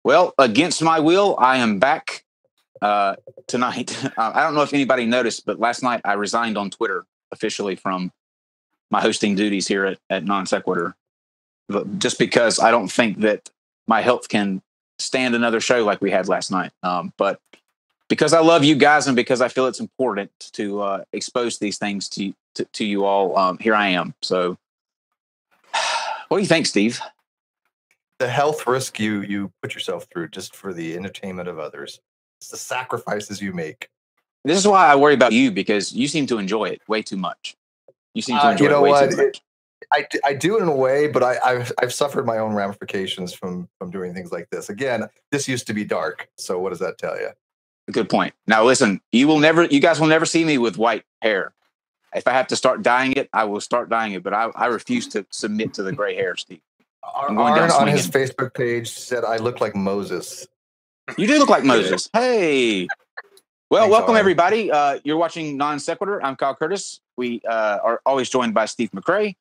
Well, against my will, I am back tonight. I don't know if anybody noticed, but last night I resigned on Twitter officially from my hosting duties here at Non-Sequitur, just because I don't think that my health can stand another show like we had last night. But because I love you guys and because I feel it's important to expose these things to you all, here I am. So what do you think, Steve? The health risk you put yourself through just for the entertainment of others. It's the sacrifices you make. This is why I worry about you, because you seem to enjoy it way too much. You seem to enjoy it way too much. I do it in a way, but I've suffered my own ramifications from doing things like this. Again, this used to be dark. So what does that tell you? Good point. Now listen, you guys will never see me with white hair. If I have to start dyeing it, I will start dyeing it. But I refuse to submit to the gray hair, Steve. Arn on his Facebook page said I look like Moses. You do look like Moses. Hey. Well, Thanks, welcome Arn. everybody. You're watching Non-Sequitur. I'm Kyle Curtis. We are always joined by Steve McRae.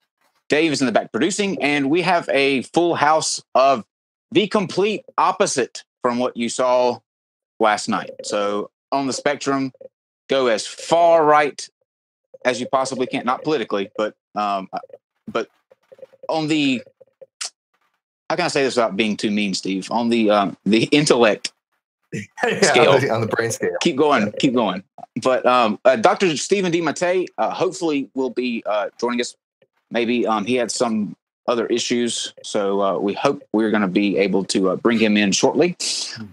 Dave is in the back producing, and we have a full house of the complete opposite from what you saw last night. So on the spectrum, go as far right as you possibly can. Not politically, but on the, how can I say this without being too mean, Steve? On the intellect scale, on the brain scale. Keep going. But Dr. Stephen D. Mattei hopefully will be joining us. Maybe he had some other issues, so we hope we're going to be able to bring him in shortly.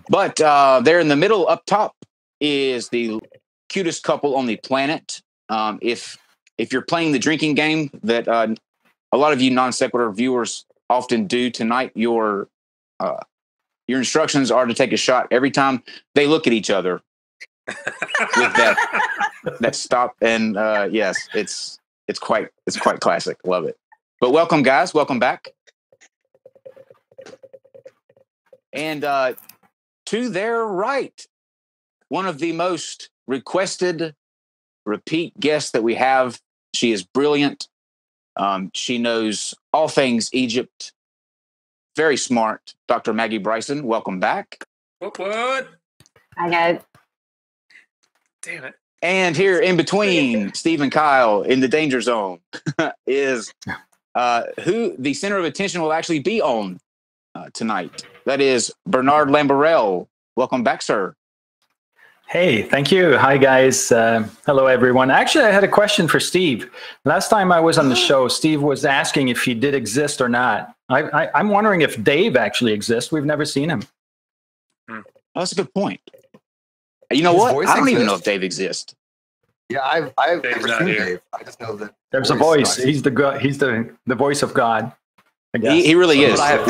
But there in the middle up top is the cutest couple on the planet. If you're playing the drinking game that a lot of you Non-Sequitur viewers often do tonight, your instructions are to take a shot every time they look at each other with that stop. And yes, it's quite classic. Love it. But welcome, guys. Welcome back. And to their right, one of the most requested repeat guests that we have. She is brilliant. She knows all things Egypt. Very smart. Dr. Maggie Bryson, welcome back. What? Hi, guys. Damn it. And here in between Steve and Kyle in the danger zone is who the center of attention will actually be on tonight. That is Bernard Lambarel. Welcome back, sir. Hey, thank you. Hi, guys. Hello, everyone. Actually, I had a question for Steve. Last time I was on the show, Steve was asking if he did exist or not. I'm wondering if Dave actually exists. We've never seen him. Oh, that's a good point. You know what? I don't even know if Dave exists. Yeah, I've never seen Dave. I just know that there's a voice. He's the voice of God. I guess. He really is. I have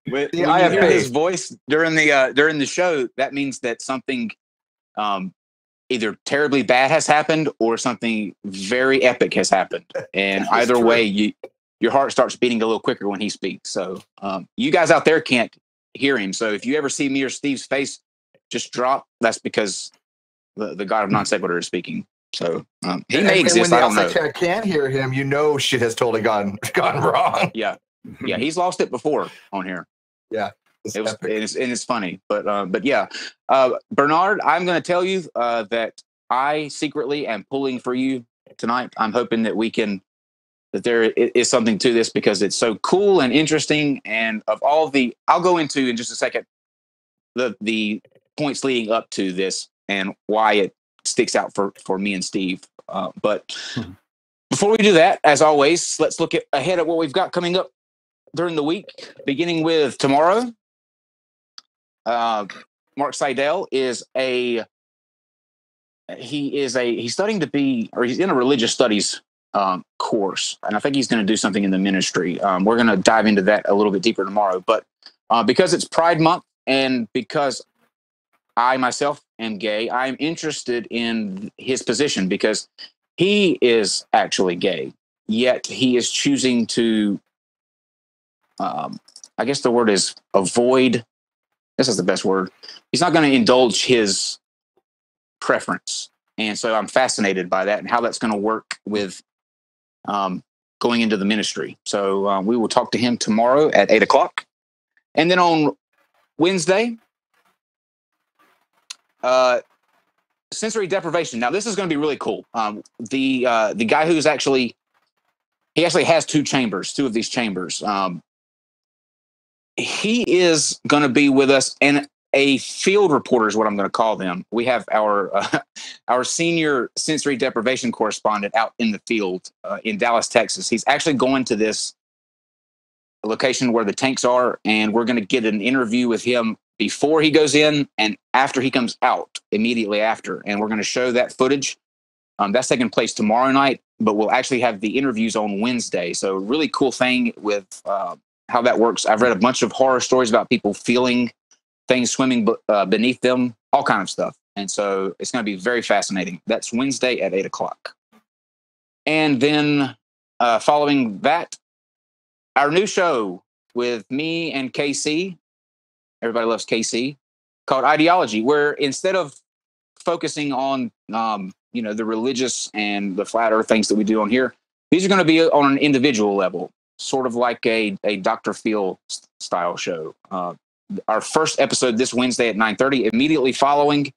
when you hear his voice during the show, that means that something either terribly bad has happened or something very epic has happened. And either way, your heart starts beating a little quicker when he speaks. So you guys out there can't hear him. So if you ever see me or Steve's face just drop, that's because the God of Non-Sequitur is speaking. So he may exist. I don't know. When the outside can hear him, you know shit has totally gone wrong. Yeah, he's lost it before on here. Yeah, it's funny, but yeah, Bernard, I'm going to tell you that I secretly am pulling for you tonight. I'm hoping that there is something to this because it's so cool and interesting. And of all I'll go into in just a second the points leading up to this and why it sticks out for me and Steve. But before we do that, as always, let's look ahead at what we've got coming up during the week, beginning with tomorrow. Mark Seidel is he's studying to be, or he's in a religious studies course, and I think he's going to do something in the ministry. We're going to dive into that a little bit deeper tomorrow. But because it's Pride Month and because I myself am gay, I'm interested in his position because he is actually gay, yet he is choosing to I guess the word is avoid. This is the best word. He's not going to indulge his preference. And so I'm fascinated by that and how that's going to work with going into the ministry. So we will talk to him tomorrow at 8:00. And then on Wednesday, sensory deprivation. Now this is going to be really cool. The guy who's actually has two of these chambers. He is going to be with us, and a field reporter is what I'm going to call them. We have our senior sensory deprivation correspondent out in the field in Dallas, Texas. He's actually going to this location where the tanks are, and we're going to get an interview with him before he goes in and after he comes out, immediately after. And we're going to show that footage. That's taking place tomorrow night, but we'll actually have the interviews on Wednesday. So really cool thing with how that works. I've read a bunch of horror stories about people feeling things swimming beneath them, all kind of stuff. And so it's going to be very fascinating. That's Wednesday at 8:00. And then following that, our new show with me and KC, everybody loves KC, called Ideology, where instead of focusing on the religious and the flat earth things that we do on here, these are going to be on an individual level, sort of like a Dr. Phil style show. Our first episode this Wednesday at 9:30, immediately following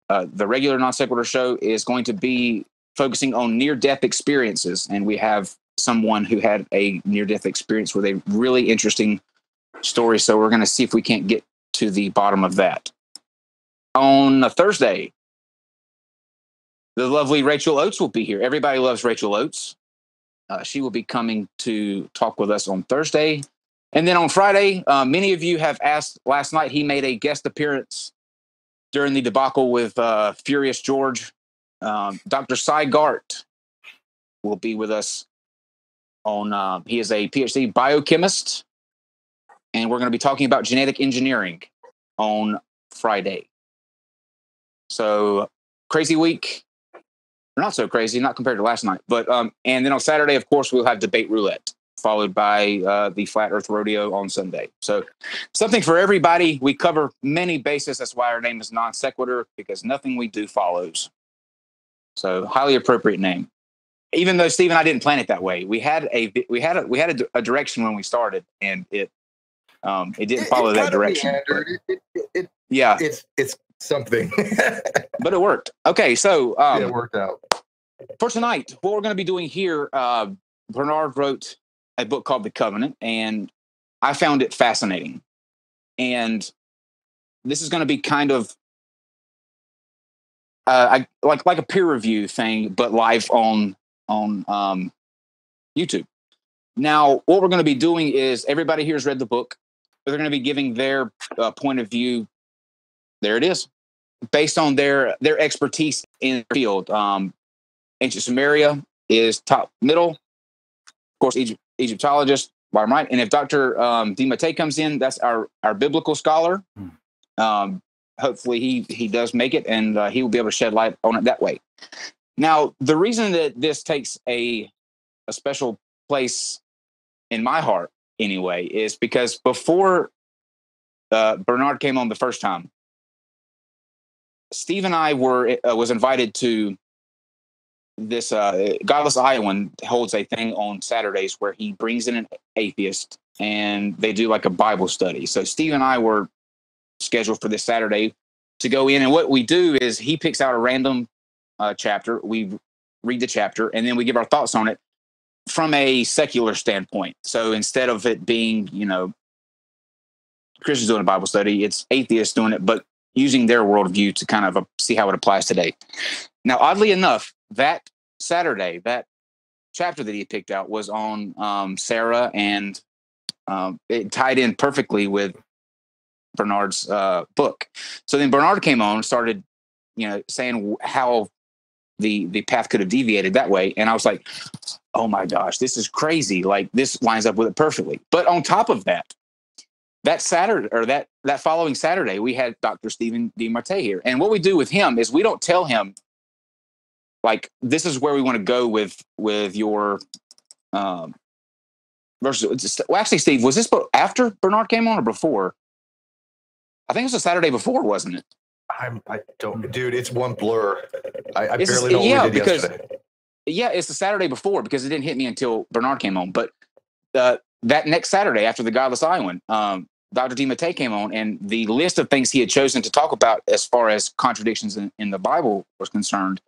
the regular Non-Sequitur show, is going to be focusing on near-death experiences. And we have someone who had a near-death experience with a really interesting story. So we're going to see if we can't get to the bottom of that. On a Thursday, the lovely Rachel Oates will be here. Everybody loves Rachel Oates. She will be coming to talk with us on Thursday. And then on Friday, many of you have asked last night, he made a guest appearance during the debacle with Furious George. Dr. Cy Gart will be with us on, he is a PhD biochemist, and we're going to be talking about genetic engineering on Friday. So crazy week. Not so crazy, not compared to last night. But and then on Saturday, of course, we'll have debate roulette, followed by the Flat Earth Rodeo on Sunday. So something for everybody. We cover many bases. That's why our name is Non-Sequitur, because nothing we do follows. So highly appropriate name. Even though Steve and I didn't plan it that way, we had a direction when we started, and it didn't follow that direction. Yeah, it's something, but it worked. Okay, so it worked out. For tonight, what we're going to be doing here, Bernard wrote a book called The Covenant, and I found it fascinating. And this is going to be kind of like a peer review thing, but live on YouTube. Now, what we're going to be doing is everybody here has read the book. They're going to be giving their point of view. There it is, based on their expertise in the field. Ancient Sumeria is top middle. Of course, Egyptologist, bottom right. And if Dr. 🀭Matthé comes in, that's our biblical scholar. Hopefully he does make it, and he will be able to shed light on it that way. Now, the reason that this takes a special place in my heart, anyway, is because before Bernard came on the first time, Steve and I was invited to this Godless Iowan holds a thing on Saturdays where he brings in an atheist and they do like a Bible study. So Steve and I were scheduled for this Saturday to go in, and what we do is he picks out a random chapter, we read the chapter, and then we give our thoughts on it from a secular standpoint. So instead of it being, Christians doing a Bible study, it's atheists doing it, but using their worldview to kind of see how it applies today. Now, oddly enough, that Saturday, that chapter that he picked out was on Sarah, and it tied in perfectly with Bernard's book. So then Bernard came on and started, saying how the path could have deviated that way. And I was like, oh my gosh, this is crazy. Like, this lines up with it perfectly. But on top of that, that Saturday, or that following Saturday, we had Dr. Stephen 🀭Matthé here. And what we do with him is we don't tell him, like, this is where we want to go with your versus. Well, actually, Steve, was this after Bernard came on or before? I think it was the Saturday before, wasn't it? I don't, dude. It's one blur. I barely know what we did yesterday. Yeah, it's the Saturday before because it didn't hit me until Bernard came on. But that next Saturday after the Godless Iowan, Dr. DiMattei came on, and the list of things he had chosen to talk about as far as contradictions in the Bible was concerned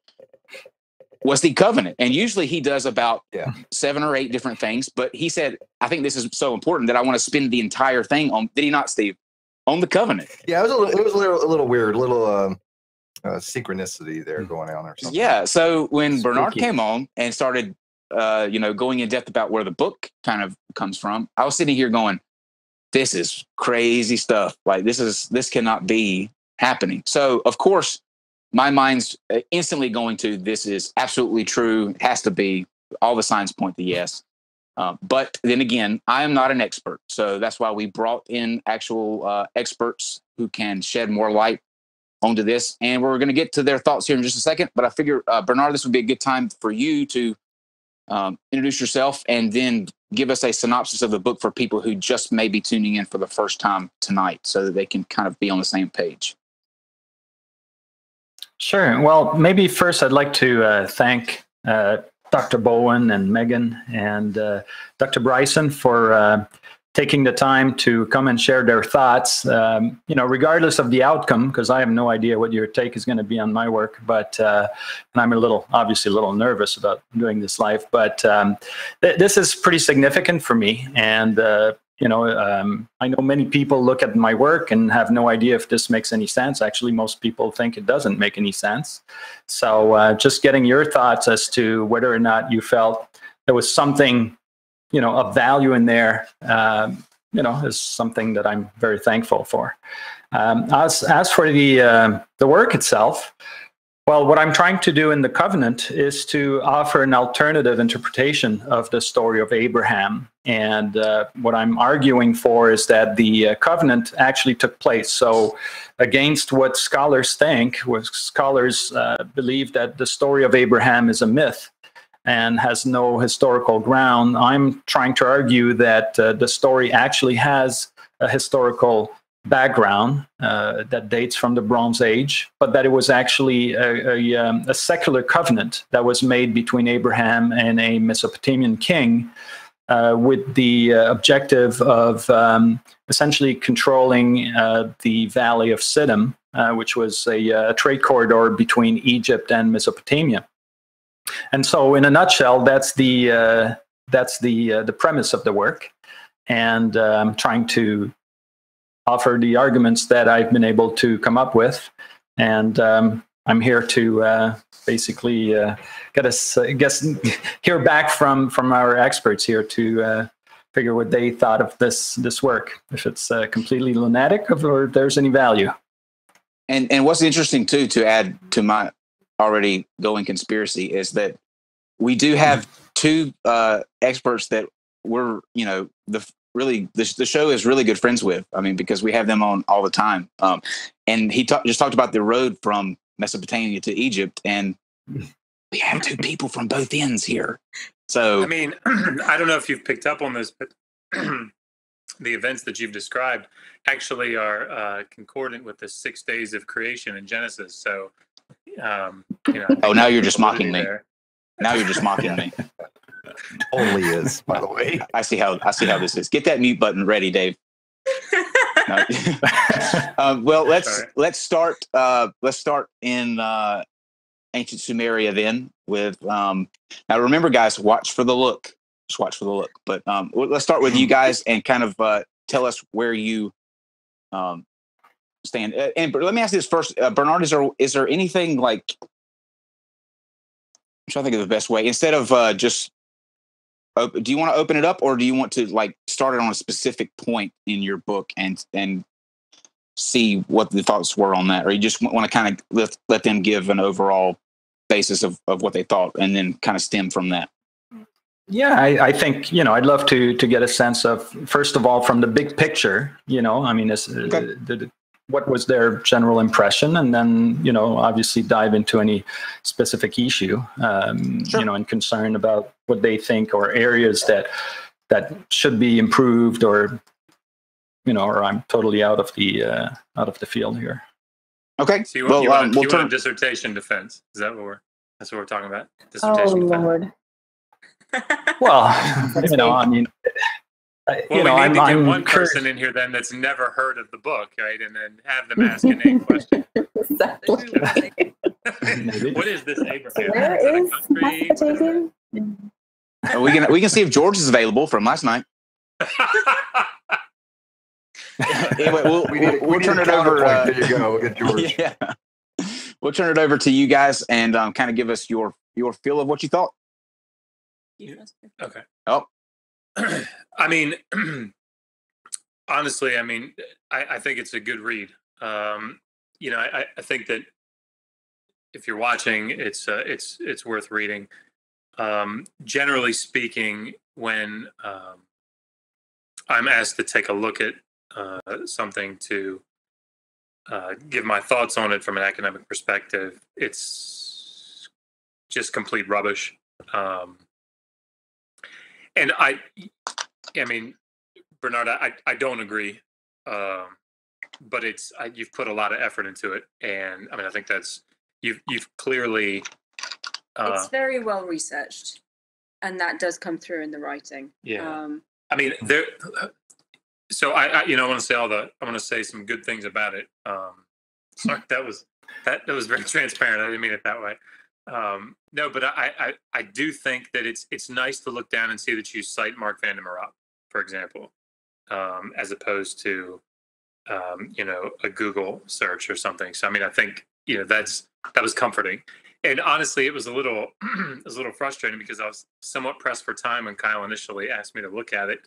was the covenant. And usually he does about 7 or 8 different things. But he said, I think this is so important that I want to spend the entire thing on, did he not, Steve? On the covenant. Yeah, it was a little weird, a little synchronicity there going on or something. Yeah. So when Spooky. Bernard came on and started, going in depth about where the book kind of comes from, I was sitting here going, this is crazy stuff. Like this cannot be happening. So of course, my mind's instantly going to, this is absolutely true. It has to be. All the signs point to yes. But then again, I am not an expert. So that's why we brought in actual experts who can shed more light onto this. And we're going to get to their thoughts here in just a second. But I figure, Bernard, this would be a good time for you to introduce yourself and then give us a synopsis of the book for people who just may be tuning in for the first time tonight so that they can kind of be on the same page. Sure. Well, maybe first I'd like to thank Dr. Bowen and Megan and Dr. Bryson for taking the time to come and share their thoughts, regardless of the outcome, because I have no idea what your take is going to be on my work, but and I'm obviously a little nervous about doing this live, but this is pretty significant for me. And, I know many people look at my work and have no idea if this makes any sense. Actually, most people think it doesn't make any sense. So just getting your thoughts as to whether or not you felt there was something of value in there, is something that I'm very thankful for. As for the work itself, well, what I'm trying to do in the covenant is to offer an alternative interpretation of the story of Abraham. And what I'm arguing for is that the covenant actually took place. So against what scholars think, scholars believe that the story of Abraham is a myth and has no historical ground, I'm trying to argue that the story actually has a historical background that dates from the Bronze Age, but that it was actually a secular covenant that was made between Abraham and a Mesopotamian king with the objective of essentially controlling the Valley of Siddim, which was a trade corridor between Egypt and Mesopotamia. And so, in a nutshell, that's the premise of the work, and I'm trying to offer the arguments that I've been able to come up with, and I'm here to basically get us, hear back from our experts here to figure what they thought of this work, if it's completely lunatic or if there's any value. And what's interesting too, to add to my already going conspiracy, is that we do have 2 experts that we're, the show is really good friends with. I mean, because we have them on all the time. And he just talked about the road from Mesopotamia to Egypt, and we have 2 people from both ends here. So, I mean, I don't know if you've picked up on this, but the events that you've described actually are concordant with the 6 days of creation in Genesis. So, oh, now you're just mocking me. Now you're just mocking me. Totally is, by the way. I see how this is. Get that mute button ready, Dave. No. Well, let's start in ancient Sumeria then with now remember, guys, watch for the look. Just watch for the look. But let's start with you guys and kind of tell us where you stand. And let me ask you this first, Bernard. Is there anything like, I'm trying to think of the best way, instead of just, do you want to open it up, or do you want to like start it on a specific point in your book and see what the thoughts were on that, or you just want to kind of let them give an overall basis of what they thought and then kind of stem from that? Yeah, I think, I'd love to get a sense of, first of all, from the big picture, I mean, what was their general impression, and then, obviously dive into any specific issue, Sure. And concern about what they think or areas that should be improved, or, or I'm totally out of the field here. Okay. So you well, want we'll a dissertation defense? Is that what we're? That's what we're talking about. Oh, Dissertation defense. Lord. Well, I mean, Well, we I'm need to get one curious. person in here then that's never heard of the book, right? And then have them ask an A question. Exactly. What is this Abraham? Where Is it a is country? Master taken? We can see if George is available from last night. Anyway, we'll turn it over. There you go. We'll get George. Yeah, we'll turn it over to you guys and kind of give us your feel of what you thought. Okay. Oh, I mean, honestly, I mean, I think it's a good read. You know, I think that if you're watching, it's worth reading. Generally speaking, when I'm asked to take a look at something to give my thoughts on it from an academic perspective, it's just complete rubbish. And I mean, Bernard, I don't agree, but you've put a lot of effort into it, and I mean, I think that's you've clearly. It's very well researched, and that does come through in the writing. Yeah, I mean, there. So I want to say some good things about it. Sorry, that was very transparent. I didn't mean it that way. No, but I do think that it's nice to look down and see that you cite Mark van der Merap, for example, as opposed to a Google search or something. So I mean, I think that was comforting. And honestly, it was a little frustrating because I was somewhat pressed for time when Kyle initially asked me to look at it,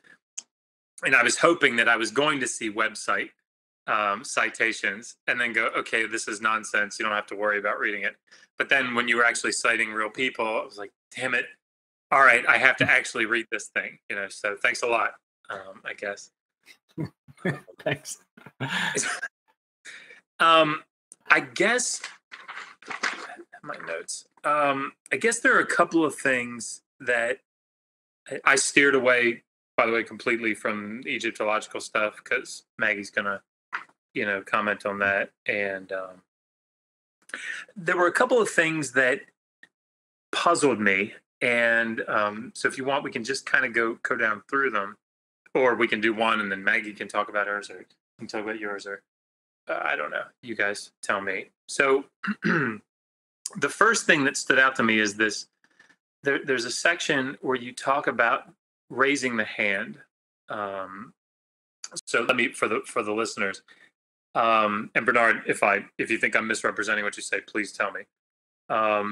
and I was hoping that I was going to see website citations and then go, okay, this is nonsense. You don't have to worry about reading it. But then when you were actually citing real people, I was like, damn it. All right, I have to actually read this thing. So thanks a lot. I guess. Thanks. I guess my notes. I guess there are a couple of things that I steered away, by the way, completely from Egyptological stuff because Maggie's gonna, comment on that. And there were a couple of things that puzzled me. And so if you want, we can just kind of go down through them, or we can do one and then Maggie can talk about hers, or you can talk about yours, or I don't know. You guys tell me. So the first thing that stood out to me is this. There's a section where you talk about raising the hand. So let me, for the listeners, and Bernard, if you think I'm misrepresenting what you say, please tell me.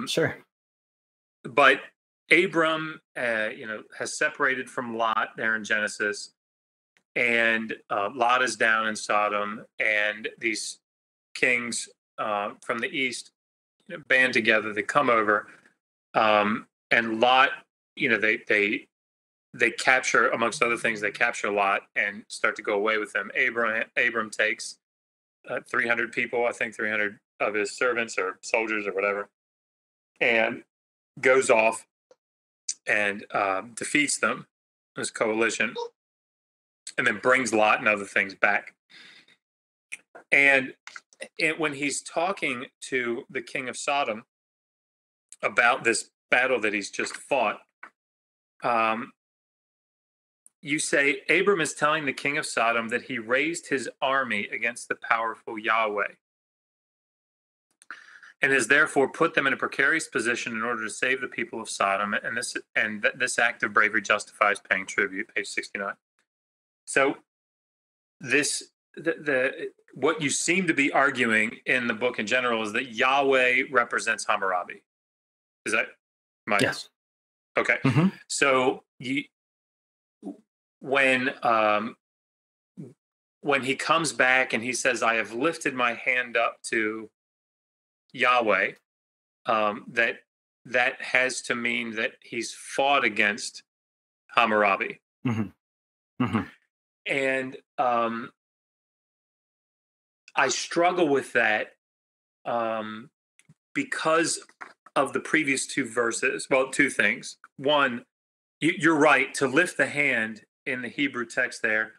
Sure. But Abram, has separated from Lot there in Genesis, and Lot is down in Sodom, and these kings from the east band together. They come over, and Lot, they capture, amongst other things, they capture Lot and start to go away with him. Abram takes 300 people, I think 300 of his servants or soldiers or whatever, and goes off and defeats them, this coalition, and then brings Lot and other things back. And when he's talking to the king of Sodom about this battle that he's just fought, you say, Abram is telling the king of Sodom that he raised his army against the powerful Yahweh and has therefore put them in a precarious position in order to save the people of Sodom. And this act of bravery justifies paying tribute, page 69. So what you seem to be arguing in the book in general is that Yahweh represents Hammurabi. Is that my... Yes. Okay. Mm-hmm. So when he comes back and he says, I have lifted my hand up to Yahweh, that has to mean that he's fought against Hammurabi. Mm-hmm. Mm-hmm. And I struggle with that because of the previous two verses. Well, two things. One, you're right, to lift the hand in the Hebrew text there,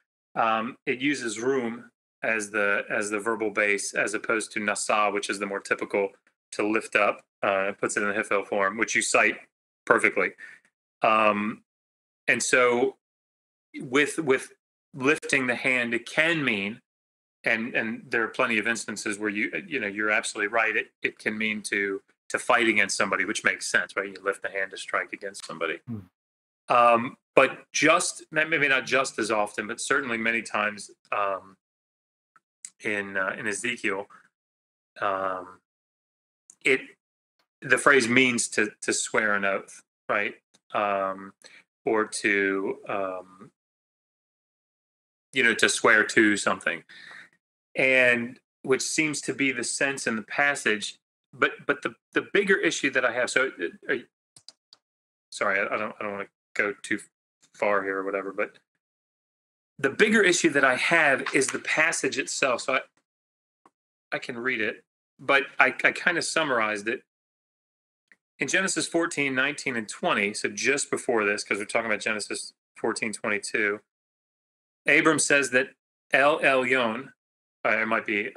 it uses rum as the verbal base, as opposed to nasa, which is the more typical lift up. Puts it in the Hiphil form, which you cite perfectly. And so with lifting the hand, it can mean, and there are plenty of instances where you're absolutely right. It can mean to fight against somebody, which makes sense, right? You lift the hand to strike against somebody. But maybe not just as often, but certainly many times in Ezekiel, the phrase means to swear an oath, right? Or to to swear to something, and which seems to be the sense in the passage. But the bigger issue that I have, sorry, I don't want to go too far here or whatever, but the bigger issue that I have is the passage itself. So I can read it, but I kind of summarized it. In Genesis 14, 19, and 20, so just before this, because we're talking about Genesis 14, 22, Abram says that El Elyon, it might be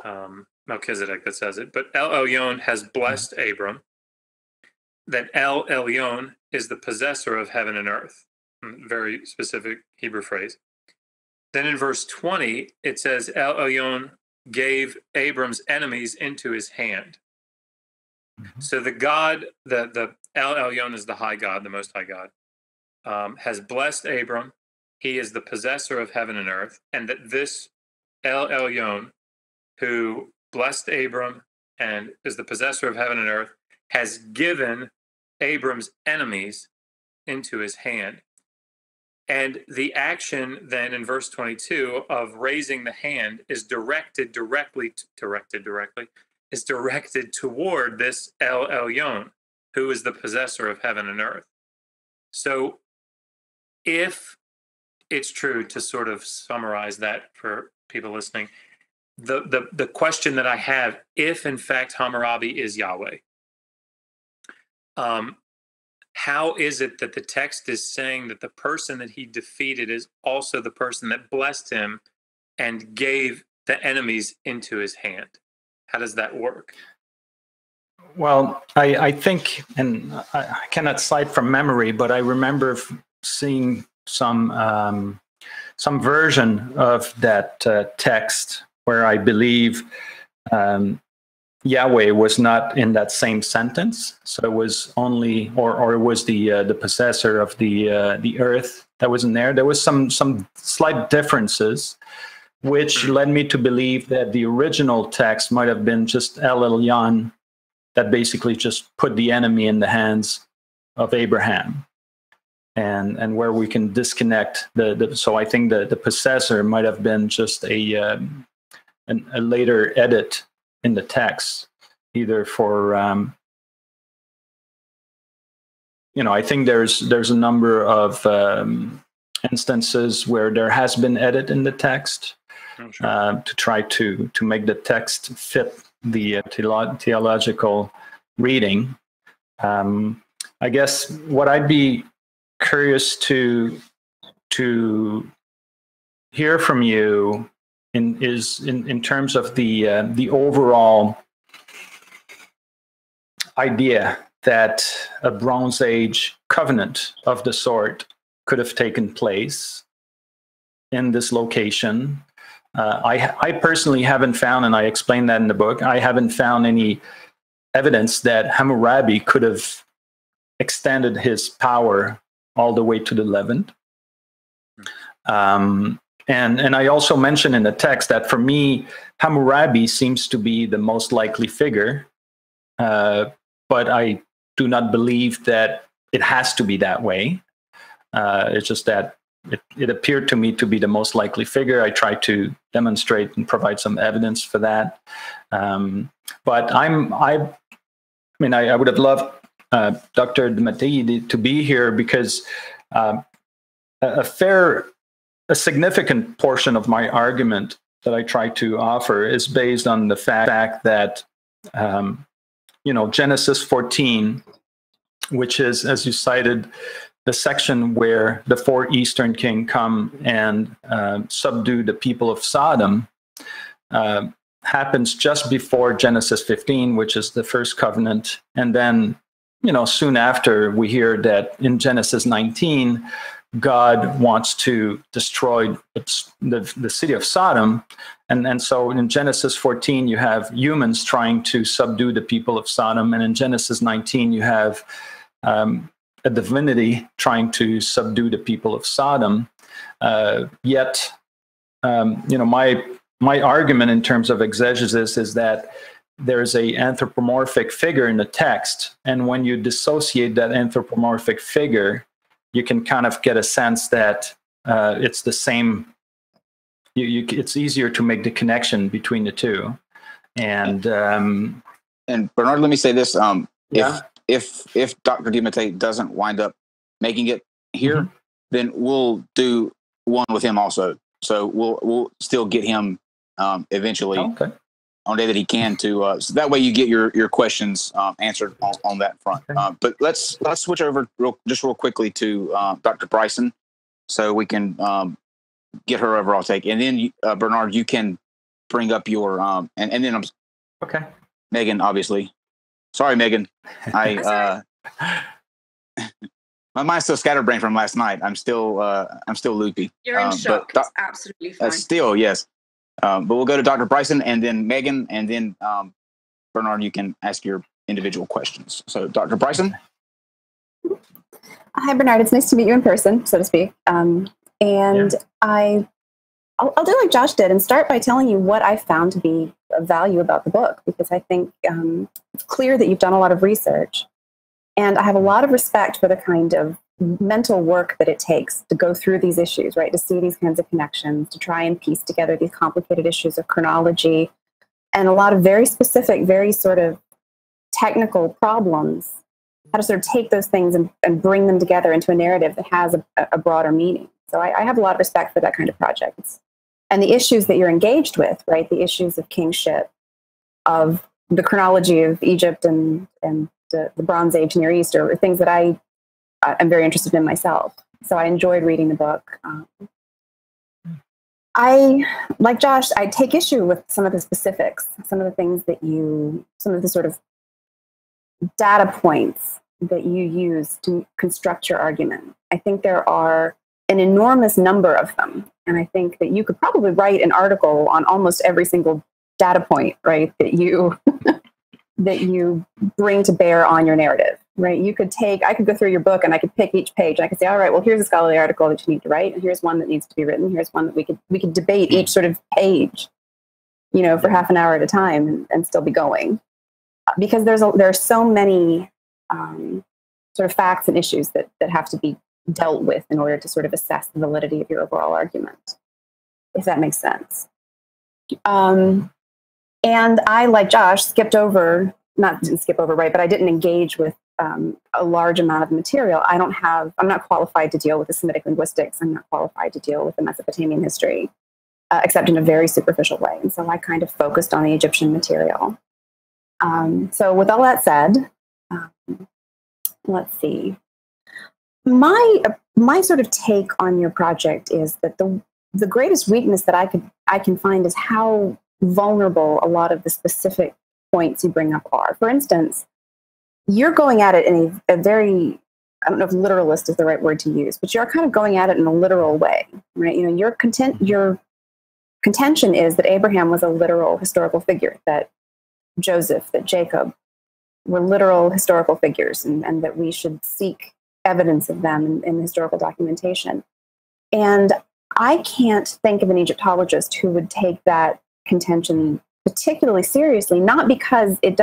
Melchizedek that says it, but El Elyon has blessed Abram, that El Elyon is the possessor of heaven and earth. Very specific Hebrew phrase. Then in verse 20, it says El Elyon gave Abram's enemies into his hand. So the God, the El Elyon is the high God, the most high God, has blessed Abram. He is the possessor of heaven and earth. And that this El Elyon, who blessed Abram and is the possessor of heaven and earth, has given Abram's enemies into his hand. And the action then in verse 22 of raising the hand is directed toward this El Elyon, who is the possessor of heaven and earth. So if it's true, to sort of summarize that for people listening, the question that I have, if in fact Hammurabi is Yahweh, how is it that the text is saying that the person that he defeated is also the person that blessed him and gave the enemies into his hand? How does that work? Well, I think, and I cannot cite from memory, but I remember seeing some version of that text where I believe Yahweh was not in that same sentence. So it was only, or it was the possessor of the earth that was in there. There was some slight differences, which led me to believe that the original text might have been just El Elyon, that basically just put the enemy in the hands of Abraham, and where we can disconnect so I think the possessor might have been just a later edit in the text, either for I think there's a number of instances where there has been edit in the text to try to make the text fit the theological reading. I guess what I'd be curious to hear from you in terms of the overall idea that a Bronze Age covenant of the sort could have taken place in this location. I personally haven't found, and I explained that in the book, I haven't found any evidence that Hammurabi could have extended his power all the way to the Levant. And I also mentioned in the text that for me, Hammurabi seems to be the most likely figure, but I do not believe that it has to be that way. It's just that it appeared to me to be the most likely figure. I tried to demonstrate and provide some evidence for that. But I would have loved Dr. Matei to be here, because a significant portion of my argument that I try to offer is based on the fact that, Genesis 14, which is, as you cited, the section where the 4 eastern kings come and subdue the people of Sodom, happens just before Genesis 15, which is the first covenant. And then, soon after, we hear that in Genesis 19, God wants to destroy the city of Sodom. And so in Genesis 14, you have humans trying to subdue the people of Sodom. And in Genesis 19, you have a divinity trying to subdue the people of Sodom. Yet, my argument in terms of exegesis is that there's a anthropomorphic figure in the text. And when you dissociate that anthropomorphic figure, you can kind of get a sense that it's the same. It's easier to make the connection between the two. And Bernard, let me say this: if Dr. DiMattei doesn't wind up making it here, then we'll do one with him also. So we'll still get him eventually on the day that he can to. So that way you get your questions answered on that front. Okay. But let's switch over real quickly to Dr. Bryson, so we can get her overall take, and then Bernard, you can bring up your and then I'm Megan, obviously. Sorry, Megan. My mind's still scatterbrained from last night. I'm still loopy. You're in shock. It's absolutely fine. Still, yes. But we'll go to Dr. Bryson and then Megan, and then Bernard, you can ask your individual questions. So, Dr. Bryson. Hi, Bernard. It's nice to meet you in person, so to speak. I'll do like Josh did and start by telling you what I found to be of value about the book, because I think it's clear that you've done a lot of research. And I have a lot of respect for the kind of mental work that it takes to go through these issues, right? To see these kinds of connections, to try and piece together these complicated issues of chronology, and a lot of very specific, very sort of technical problems, how to sort of take those things and bring them together into a narrative that has a broader meaning. So I have a lot of respect for that kind of project. And the issues that you're engaged with, right? The issues of kingship, of the chronology of Egypt and the Bronze Age Near East are things that I am very interested in myself. So I enjoyed reading the book. Like Josh, I take issue with some of the specifics, some of the things that some of the sort of data points that you use to construct your argument. I think there are an enormous number of them. And I think that you could probably write an article on almost every single data point, right, that you that you bring to bear on your narrative, right? I could go through your book and I could pick each page. I could say, all right, well, here's a scholarly article that you need to write, and here's one that needs to be written. Here's one that we could debate each sort of page, for half an hour at a time and still be going, because there are so many sort of facts and issues that have to be dealt with in order to sort of assess the validity of your overall argument, if that makes sense. And I, like Josh, didn't skip over, right, but I didn't engage with a large amount of material. I'm not qualified to deal with the Semitic linguistics. I'm not qualified to deal with the Mesopotamian history, except in a very superficial way. And so I kind of focused on the Egyptian material. So with all that said, let's see. My sort of take on your project is that the greatest weakness that I can find is how vulnerable a lot of the specific points you bring up are. For instance, you're going at it in a very, I don't know if literalist is the right word to use, but you're kind of going at it in a literal way, right? Your contention is that Abraham was a literal historical figure, that Joseph, that Jacob were literal historical figures, and that we should seek evidence of them in historical documentation. And I can't think of an Egyptologist who would take that contention particularly seriously, not because it's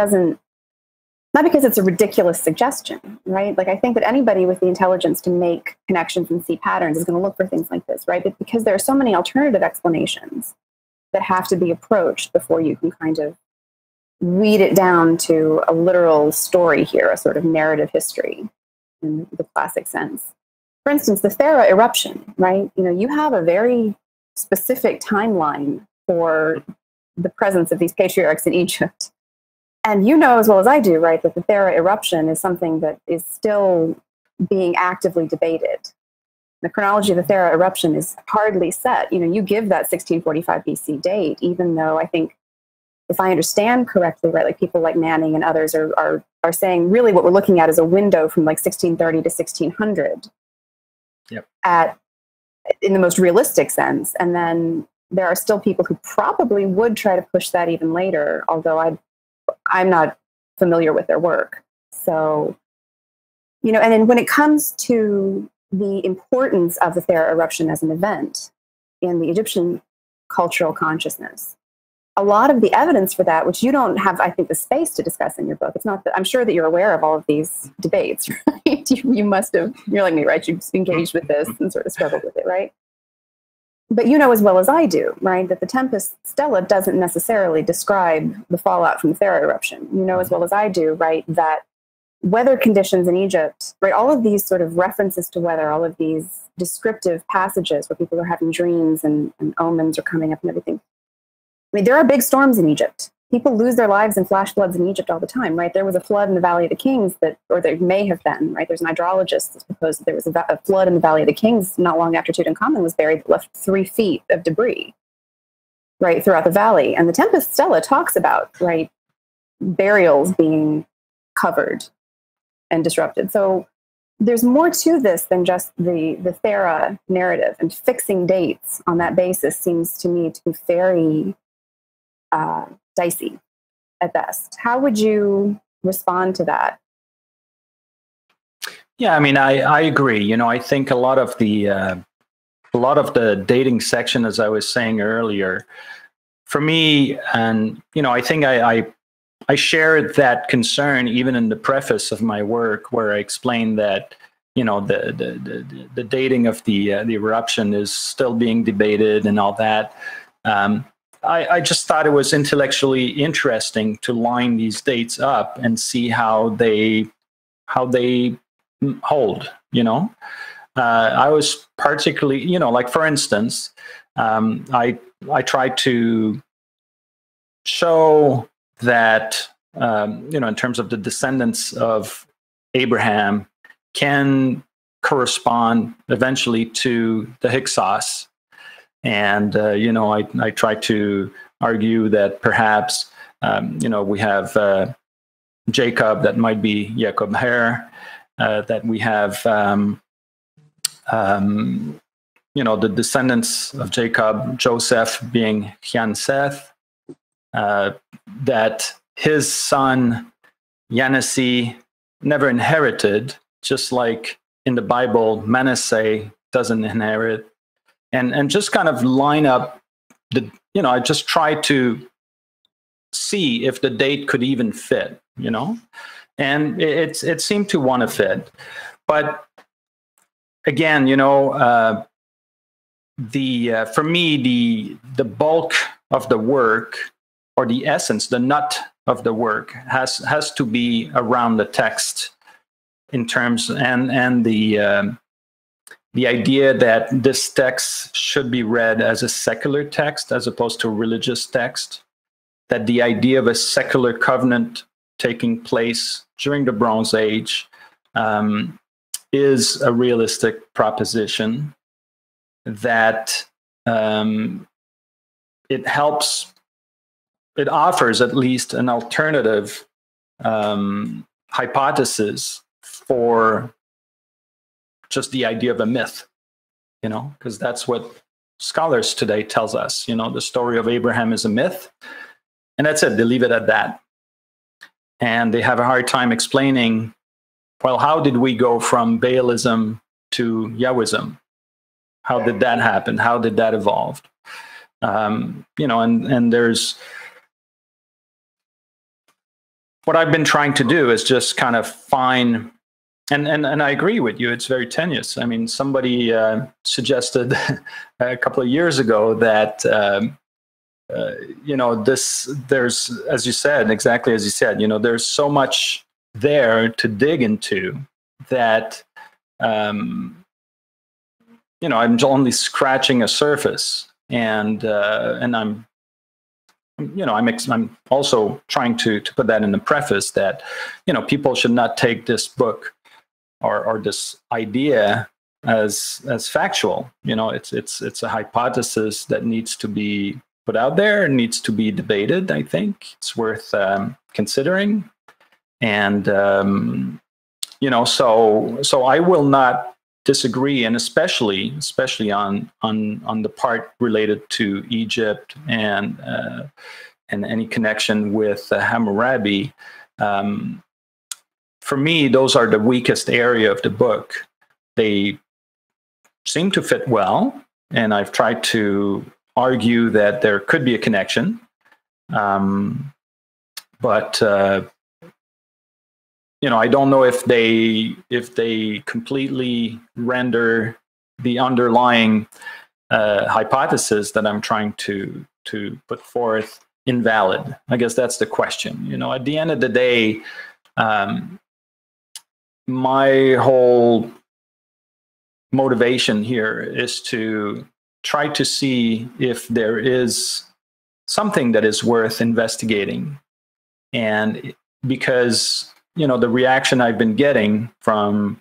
a ridiculous suggestion, right? Like, I think that anybody with the intelligence to make connections and see patterns is going to look for things like this, right? But because there are so many alternative explanations that have to be approached before you can kind of weed it down to a literal story here, a sort of narrative history in the classic sense. For instance, the Thera eruption, right? You have a very specific timeline for the presence of these patriarchs in Egypt. And you know as well as I do, right, that the Thera eruption is something that is still being actively debated. The chronology of the Thera eruption is hardly set. You give that 1645 BC date, even though I think if I understand correctly, right, like people like Manning and others are saying really what we're looking at is a window from like 1630 to 1600. Yep. In the most realistic sense. And then there are still people who probably would try to push that even later, although I'm not familiar with their work. So, you know, and then when it comes to the importance of the Thera eruption as an event in the Egyptian cultural consciousness, a lot of the evidence for that, which you don't have, I think, the space to discuss in your book. It's not that I'm sure that you're aware of all of these debates, right? You must have, you're like me, right? You've engaged with this and sort of struggled with it, right? But you know as well as I do, right, that the Tempest Stela doesn't necessarily describe the fallout from the Thera eruption. You know as well as I do, right, that weather conditions in Egypt, right, all of these sort of references to weather, all of these descriptive passages where people are having dreams and omens are coming up and everything. I mean, there are big storms in Egypt. People lose their lives in flash floods in Egypt all the time, right? There was a flood in the Valley of the Kings or there may have been, right? There's an hydrologist that's proposed that there was a flood in the Valley of the Kings not long after Tutankhamun was buried that left 3 feet of debris, right, throughout the valley. And the Tempest Stela talks about, right, burials being covered and disrupted. So there's more to this than just the Thera narrative, and fixing dates on that basis seems to me to be very dicey at best. How would you respond to that? Yeah, I mean, I agree. You know, I think a lot of the dating section, as I was saying earlier, for me, and you know, I think I shared that concern even in the preface of my work, where I explained that, you know, the dating of the eruption is still being debated and all that. I just thought it was intellectually interesting to line these dates up and see how they hold. You know, I was particularly, you know, like for instance, I tried to show that you know, in terms of the descendants of Abraham can correspond eventually to the Hyksos. And, you know, I try to argue that perhaps, you know, we have Jacob, that might be Jacob Her, that we have, you know, the descendants of Jacob, Joseph being Jan Seth, that his son, Yanesi, never inherited, just like in the Bible, Manasseh doesn't inherit. And just kind of line up the, you know, I just tried to see if the date could even fit, you know, and it seemed to want to fit. But again, you know, for me, the bulk of the work, or the essence, the nut of the work has to be around the text, in terms and the idea that this text should be read as a secular text as opposed to a religious text, that the idea of a secular covenant taking place during the Bronze Age is a realistic proposition, that it offers at least an alternative hypothesis for just the idea of a myth, you know, because that's what scholars today tells us. You know, the story of Abraham is a myth, and that's it. They leave it at that. And they have a hard time explaining, well, how did we go from Baalism to Yahwism? How did that happen? How did that evolve? You know, and there's, what I've been trying to do is just kind of find, and I agree with you, it's very tenuous. I mean, somebody suggested a couple of years ago that, you know, there's, as you said, exactly as you said, you know, there's so much there to dig into that, you know, I'm only scratching a surface, and I'm, you know, I'm also trying to put that in the preface that, you know, people should not take this book or this idea as factual. You know, it's a hypothesis that needs to be put out there. It needs to be debated. I think it's worth considering. And so I will not disagree, and especially on the part related to Egypt and any connection with Hammurabi. For me, those are the weakest area of the book. They seem to fit well, and I've tried to argue that there could be a connection, but I don't know if they completely render the underlying hypothesis that I'm trying to put forth invalid. I guess that's the question. At the end of the day, my whole motivation here is to try to see if there is something that is worth investigating. And because, the reaction I've been getting from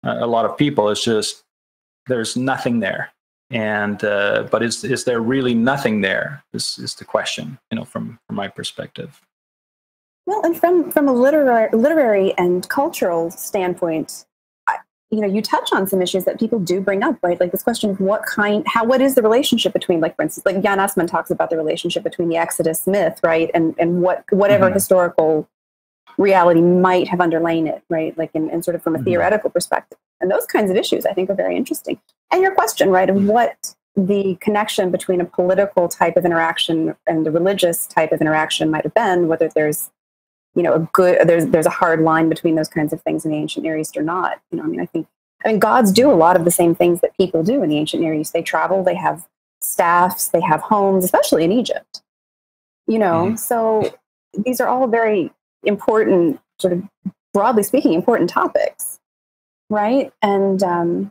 a lot of people is just, there's nothing there. And, but is there really nothing there is the question, from my perspective. Well, and from a literary and cultural standpoint, you touch on some issues that people do bring up, right? Like this question of what is the relationship between, like, for instance, like Jan Assmann talks about the relationship between the Exodus myth, right? And whatever historical reality might have underlain it, right? Like in sort of from a theoretical perspective. And those kinds of issues, I think, are very interesting. And your question, right, of what the connection between a political type of interaction and the religious type of interaction might have been, whether there's there's a hard line between those kinds of things in the ancient Near East or not. I think gods do a lot of the same things that people do in the ancient Near East. They travel, they have staffs, they have homes, especially in Egypt. So these are all very important, sort of broadly speaking, important topics, right? And I'll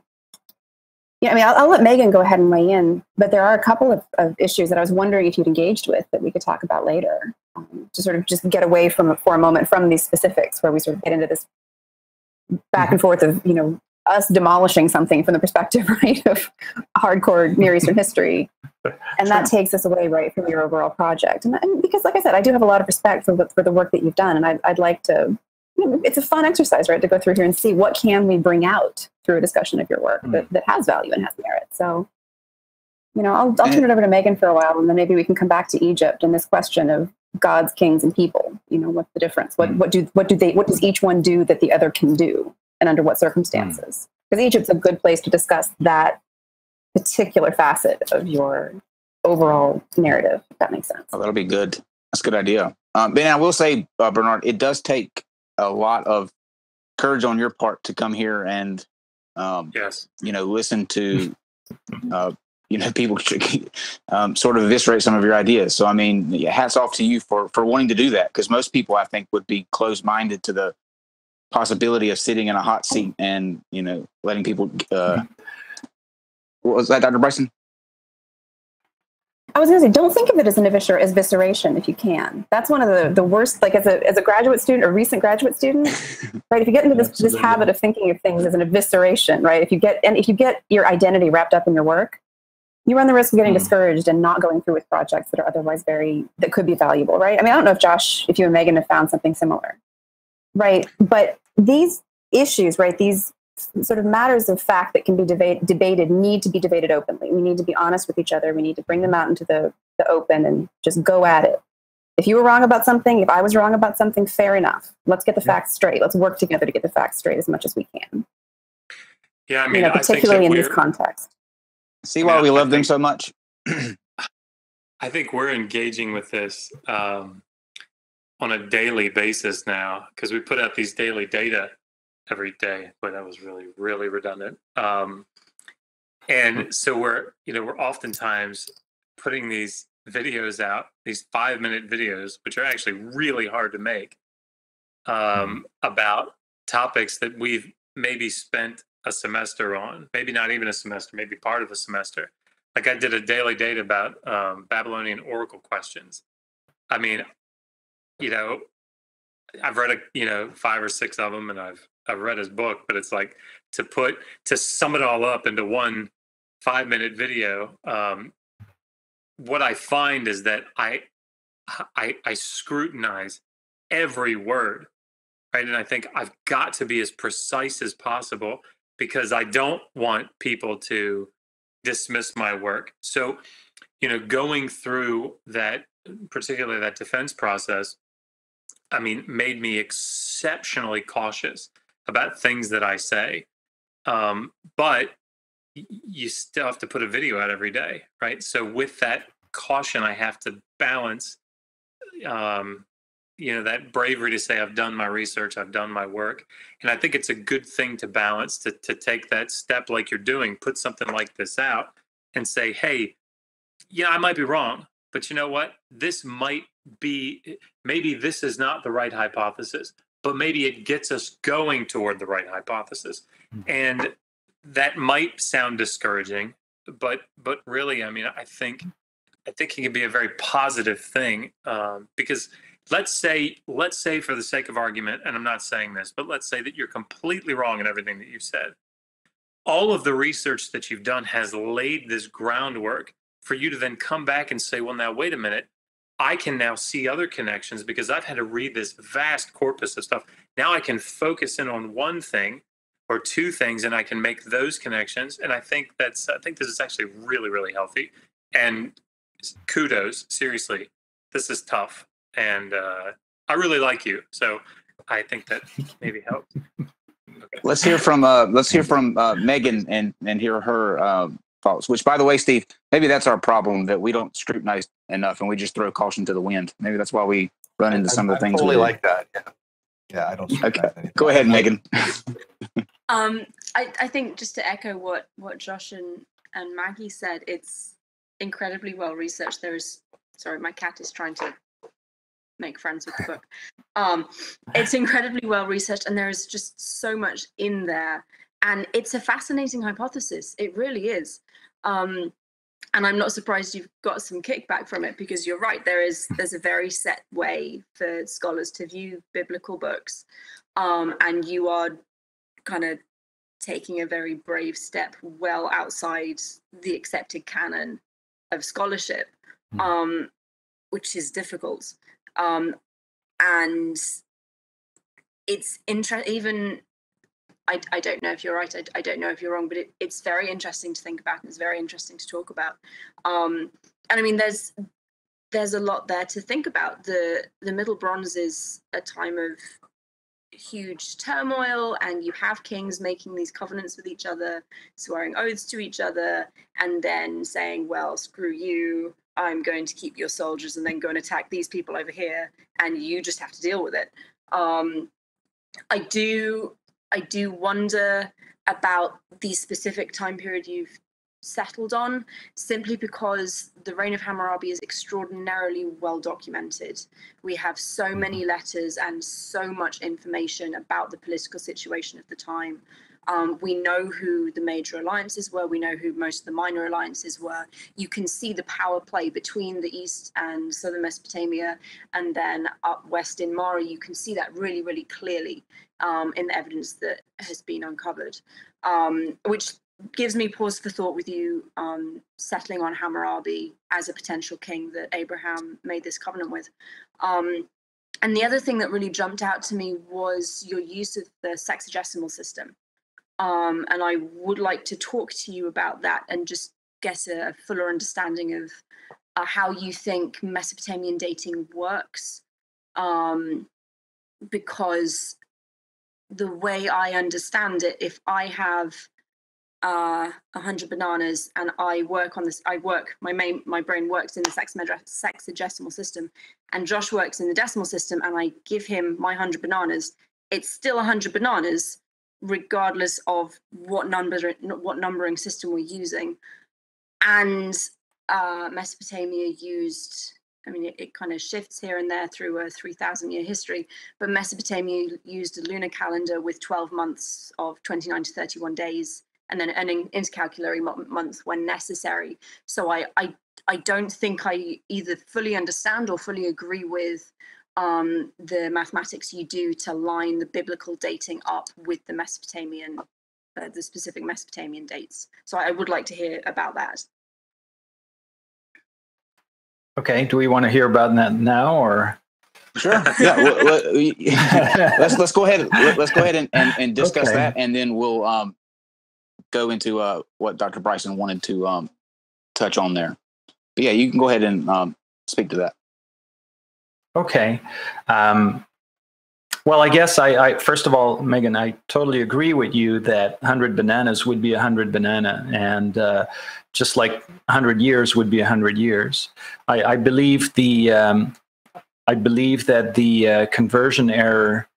let Megan go ahead and weigh in, but there are a couple of issues that I was wondering if you'd engaged with that we could talk about later, to sort of just get away for a moment from these specifics, where we sort of get into this back and forth of us demolishing something from the perspective, right, of hardcore Near Eastern history. And that takes us away, right, from your overall project. And because, like I said, I do have a lot of respect for the work that you've done. And I'd like to, it's a fun exercise, right, to go through here and see what can we bring out through a discussion of your work that has value and has merit. So, I'll turn it over to Megan for a while, and then maybe we can come back to Egypt and this question of gods, kings, and people. What's the difference? What does each one do that the other can do, and under what circumstances? Because Egypt's a good place to discuss that particular facet of your overall narrative, if that makes sense. Oh, that'll be good. That's a good idea. But I will say, Bernard, it does take a lot of courage on your part to come here and, listen to, people sort of eviscerate some of your ideas. So, hats off to you for wanting to do that, because most people, I think, would be closed-minded to the possibility of sitting in a hot seat and, letting people... what was that, Dr. Bryson? I was going to say, don't think of it as an evisceration if you can. That's one of the worst, like as a graduate student or recent graduate student, right? If you get into this habit of thinking of things as an evisceration, right? If you get your identity wrapped up in your work, you run the risk of getting discouraged and not going through with projects that are otherwise that could be valuable, right? I don't know if Josh, if you and Megan have found something similar, right? But these issues, right? These sort of matters of fact that can be debated need to be debated openly. We need to be honest with each other. We need to bring them out into the open and just go at it. If you were wrong about something, if I was wrong about something, fair enough. Let's get the facts straight. Let's work together to get the facts straight as much as we can. Yeah, particularly in this context. See why we love them so much? I think we're engaging with this on a daily basis now, because we put out these daily data every day. But that was really, really redundant. And so we're oftentimes putting these videos out, these 5-minute videos, which are actually really hard to make, about topics that we've maybe spent a semester on, maybe not even a semester, maybe part of a semester. Like I did a daily data about Babylonian oracle questions. I've read 5 or 6 of them, and I've read his book, but it's like to sum it all up into one 5-minute video. what I find is that I scrutinize every word, right? And I think I've got to be as precise as possible because I don't want people to dismiss my work. So, going through that, particularly that defense process, I mean, made me exceptionally cautious about things that I say. But you still have to put a video out every day, right? So with that caution, I have to balance, that bravery to say, I've done my research, I've done my work. And I think it's a good thing to balance, to take that step like you're doing, put something like this out and say, hey, yeah, I might be wrong, but you know what? This might be, maybe this is not the right hypothesis, but maybe it gets us going toward the right hypothesis. And that might sound discouraging, but really, I mean, I think it can be a very positive thing, because let's say for the sake of argument, and I'm not saying this, but let's say that you're completely wrong in everything that you've said. All of the research that you've done has laid this groundwork for you to then come back and say, well, now, wait a minute, I can now see other connections because I've had to read this vast corpus of stuff. Now I can focus in on one thing or two things and I can make those connections. And I think this is actually really, really healthy. And kudos, seriously, this is tough. And I really like you. So I think that maybe helped. Okay. Let's hear from Megan and hear her thoughts. Which, by the way, Steve, maybe that's our problem, that we don't scrutinize enough and we just throw caution to the wind. Maybe that's why we run into some of the things. Totally like that. Yeah. I don't. Okay, go ahead, Megan. I think just to echo what Josh and Maggie said, it's incredibly well researched. Sorry, my cat is trying to make friends with the book. It's incredibly well researched, and there is just so much in there, and it's a fascinating hypothesis. It really is, and I'm not surprised you've got some kickback from it, because you're right. There's a very set way for scholars to view biblical books, and you are kind of taking a very brave step well outside the accepted canon of scholarship, which is difficult. And it's even I don't know if you're right, I don't know if you're wrong, but it's very interesting to think about, and it's very interesting to talk about. And I mean, there's a lot there to think about. The Middle Bronze is a time of huge turmoil, and you have kings making these covenants with each other, swearing oaths to each other, and then saying, well, screw you, I'm going to keep your soldiers and then go and attack these people over here, and you just have to deal with it. I do wonder about the specific time period you've settled on, simply because the reign of Hammurabi is extraordinarily well documented. We have so many letters and so much information about the political situation of the time. We know who the major alliances were. We know who most of the minor alliances were. You can see the power play between the east and southern Mesopotamia, and then up west in Mara. You can see that really, really clearly in the evidence that has been uncovered, which gives me pause for thought with you settling on Hammurabi as a potential king that Abraham made this covenant with. And the other thing that really jumped out to me was your use of the sexagesimal system. And I would like to talk to you about that and just get a fuller understanding of how you think Mesopotamian dating works, because the way I understand it, if I have 100 bananas and I work on this, my brain works in the sexagesimal system, and Josh works in the decimal system, and I give him my 100 bananas, it's still 100 bananas, regardless of what numbering system we're using. And Mesopotamia used, I mean, it kind of shifts here and there through a 3,000-year history, but Mesopotamia used a lunar calendar with 12 months of 29 to 31 days, and then an intercalculary month when necessary. So I don't think I either fully understand or fully agree with the mathematics you do to line the biblical dating up with the Mesopotamian, the specific Mesopotamian dates. So I would like to hear about that. Okay. Do we want to hear about that now, or? Sure. Yeah. Let's go ahead. Let's go ahead and discuss Okay. that, and then we'll go into what Dr. Bryson wanted to touch on there. But yeah, you can go ahead and speak to that. Okay. Well, I guess I first of all, Megan, I totally agree with you that 100 bananas would be 100 banana, and just like 100 years would be 100 years. I believe that the conversion error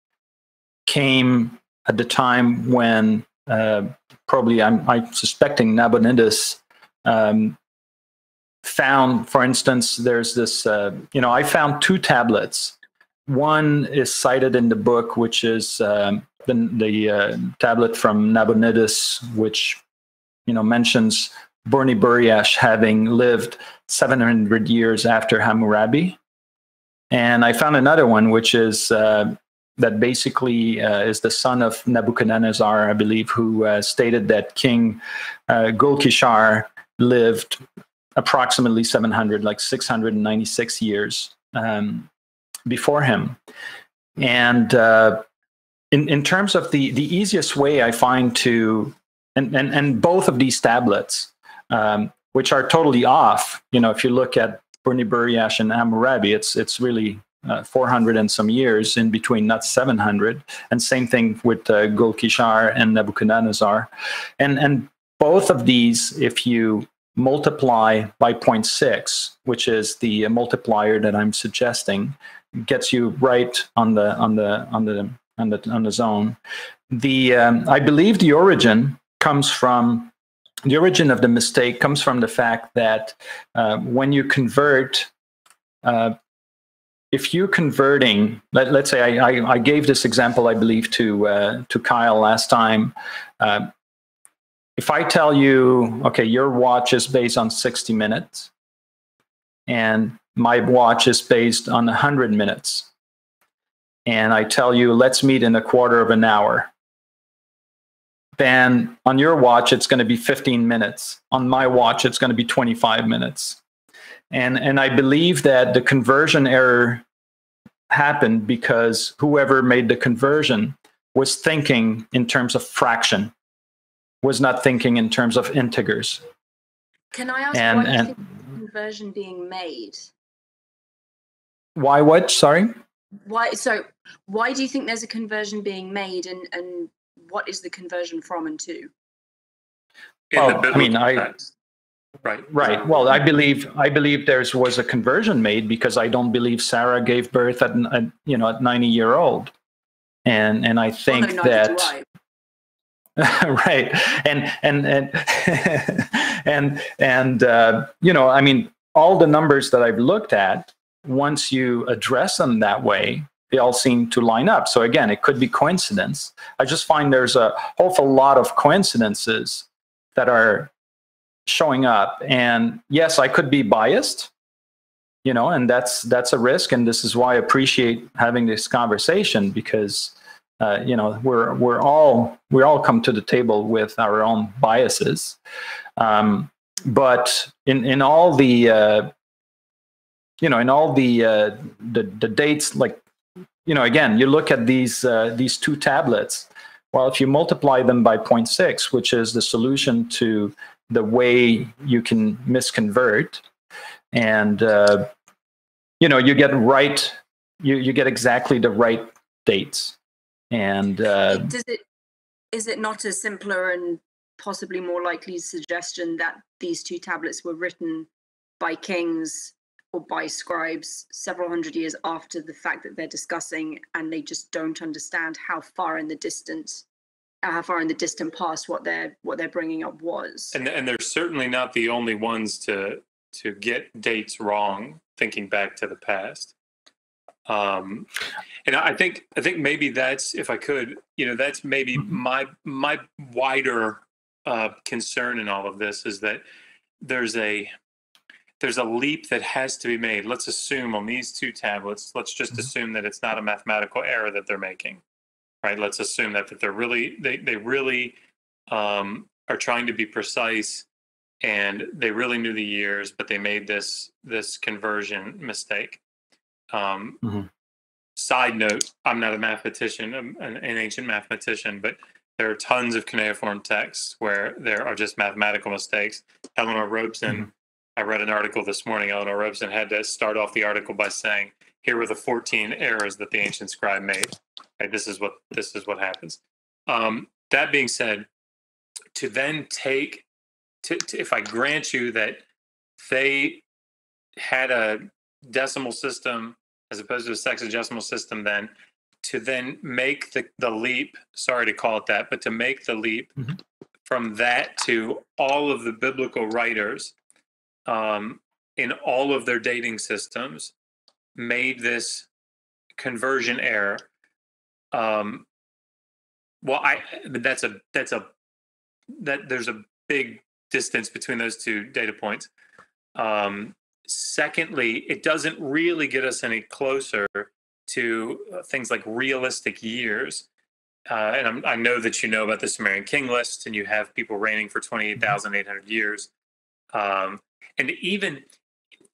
came at the time when probably I'm suspecting Nabonidus found, for instance, there's this, I found 2 tablets. One is cited in the book, which is the tablet from Nabonidus, which, mentions Burney-Buriash having lived 700 years after Hammurabi. And I found another one, which is that basically is the son of Nebuchadnezzar, I believe, who stated that King Gulkishar lived approximately 700, like 696 years before him. And in terms of the easiest way I find to, and both of these tablets, which are totally off, if you look at Burney-Buriash and Hammurabi, it's really 400 and some years in between, not 700. And same thing with Gulkishar and Nebuchadnezzar. And both of these, if you multiply by 0.6, which is the multiplier that I'm suggesting, gets you right on the zone. I believe the origin of the mistake comes from the fact that when you convert, if you're converting, let's say I gave this example, I believe, to Kyle last time. If I tell you, okay, your watch is based on 60 minutes, and my watch is based on 100 minutes, and I tell you, let's meet in a quarter of an hour, then on your watch, it's going to be 15 minutes. On my watch, it's going to be 25 minutes. And I believe that the conversion error happened because whoever made the conversion was thinking in terms of fraction, was not thinking in terms of integers. Can I ask why you think the conversion being made? Why what? Sorry? Why do you think there's a conversion being made, and what is the conversion from and to? Right. Well, I believe there was a conversion made because I don't believe Sarah gave birth at 90-year-old, and I think that. Right, and all the numbers that I've looked at, once you address them that way, they all seem to line up. So again, it could be coincidence. I just find there's a whole lot of coincidences that are showing up, and yes, I could be biased, and that's a risk, and this is why I appreciate having this conversation, because we all come to the table with our own biases, but in all the the dates, like again, you look at these 2 tablets. Well, if you multiply them by 0.6, which is the solution to the way you can misconvert, and you get right, you get exactly the right dates. And is it not a simpler and possibly more likely suggestion that these 2 tablets were written by kings or by scribes several hundred years after the fact that they're discussing, and they just don't understand how far in the distant past what they're bringing up was? And they're certainly not the only ones to get dates wrong, thinking back to the past. And I think maybe that's, if I could, that's maybe my wider concern in all of this, is that there's a leap that has to be made. Let's assume on these 2 tablets, let's just assume that it's not a mathematical error that they're making, right? Let's assume that they're really, they really are trying to be precise and they really knew the years, but they made this conversion mistake. Side note, I'm not a mathematician, I'm an ancient mathematician, but there are tons of cuneiform texts where there are just mathematical mistakes. Eleanor Robeson, I read an article this morning, Eleanor Robeson had to start off the article by saying, here were the 14 errors that the ancient scribe made. Okay, this is what happens. That being said, to then take, if I grant you that they had a decimal system as opposed to a sexagesimal system, then to then make the leap, sorry to call it that, but to make the leap from that to all of the biblical writers in all of their dating systems made this conversion error. There's a big distance between those two data points. Secondly, it doesn't really get us any closer to things like realistic years. And I know that you know about the Sumerian king list, and you have people reigning for 28,800 years. And even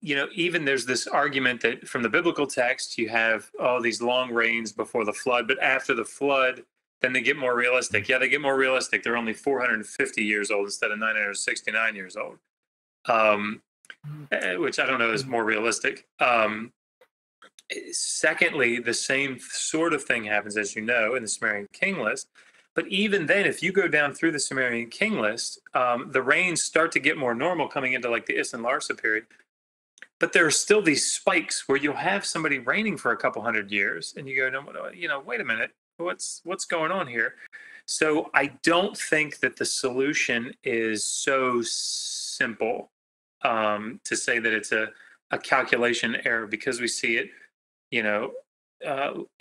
there's this argument that from the biblical text, you have these long reigns before the flood, but after the flood, then they get more realistic. Yeah, they get more realistic. They're only 450 years old instead of 969 years old. Which I don't know is more realistic. Secondly, the same sort of thing happens, as you know, in the Sumerian king list. But even then, if you go down through the Sumerian king list, the reigns start to get more normal coming into like the Is and Larsa period. But there are still these spikes where you'll have somebody reigning for a couple hundred years, and you go, no, wait a minute, what's going on here? So I don't think that the solution is so simple. To say that it's a calculation error, because we see it, in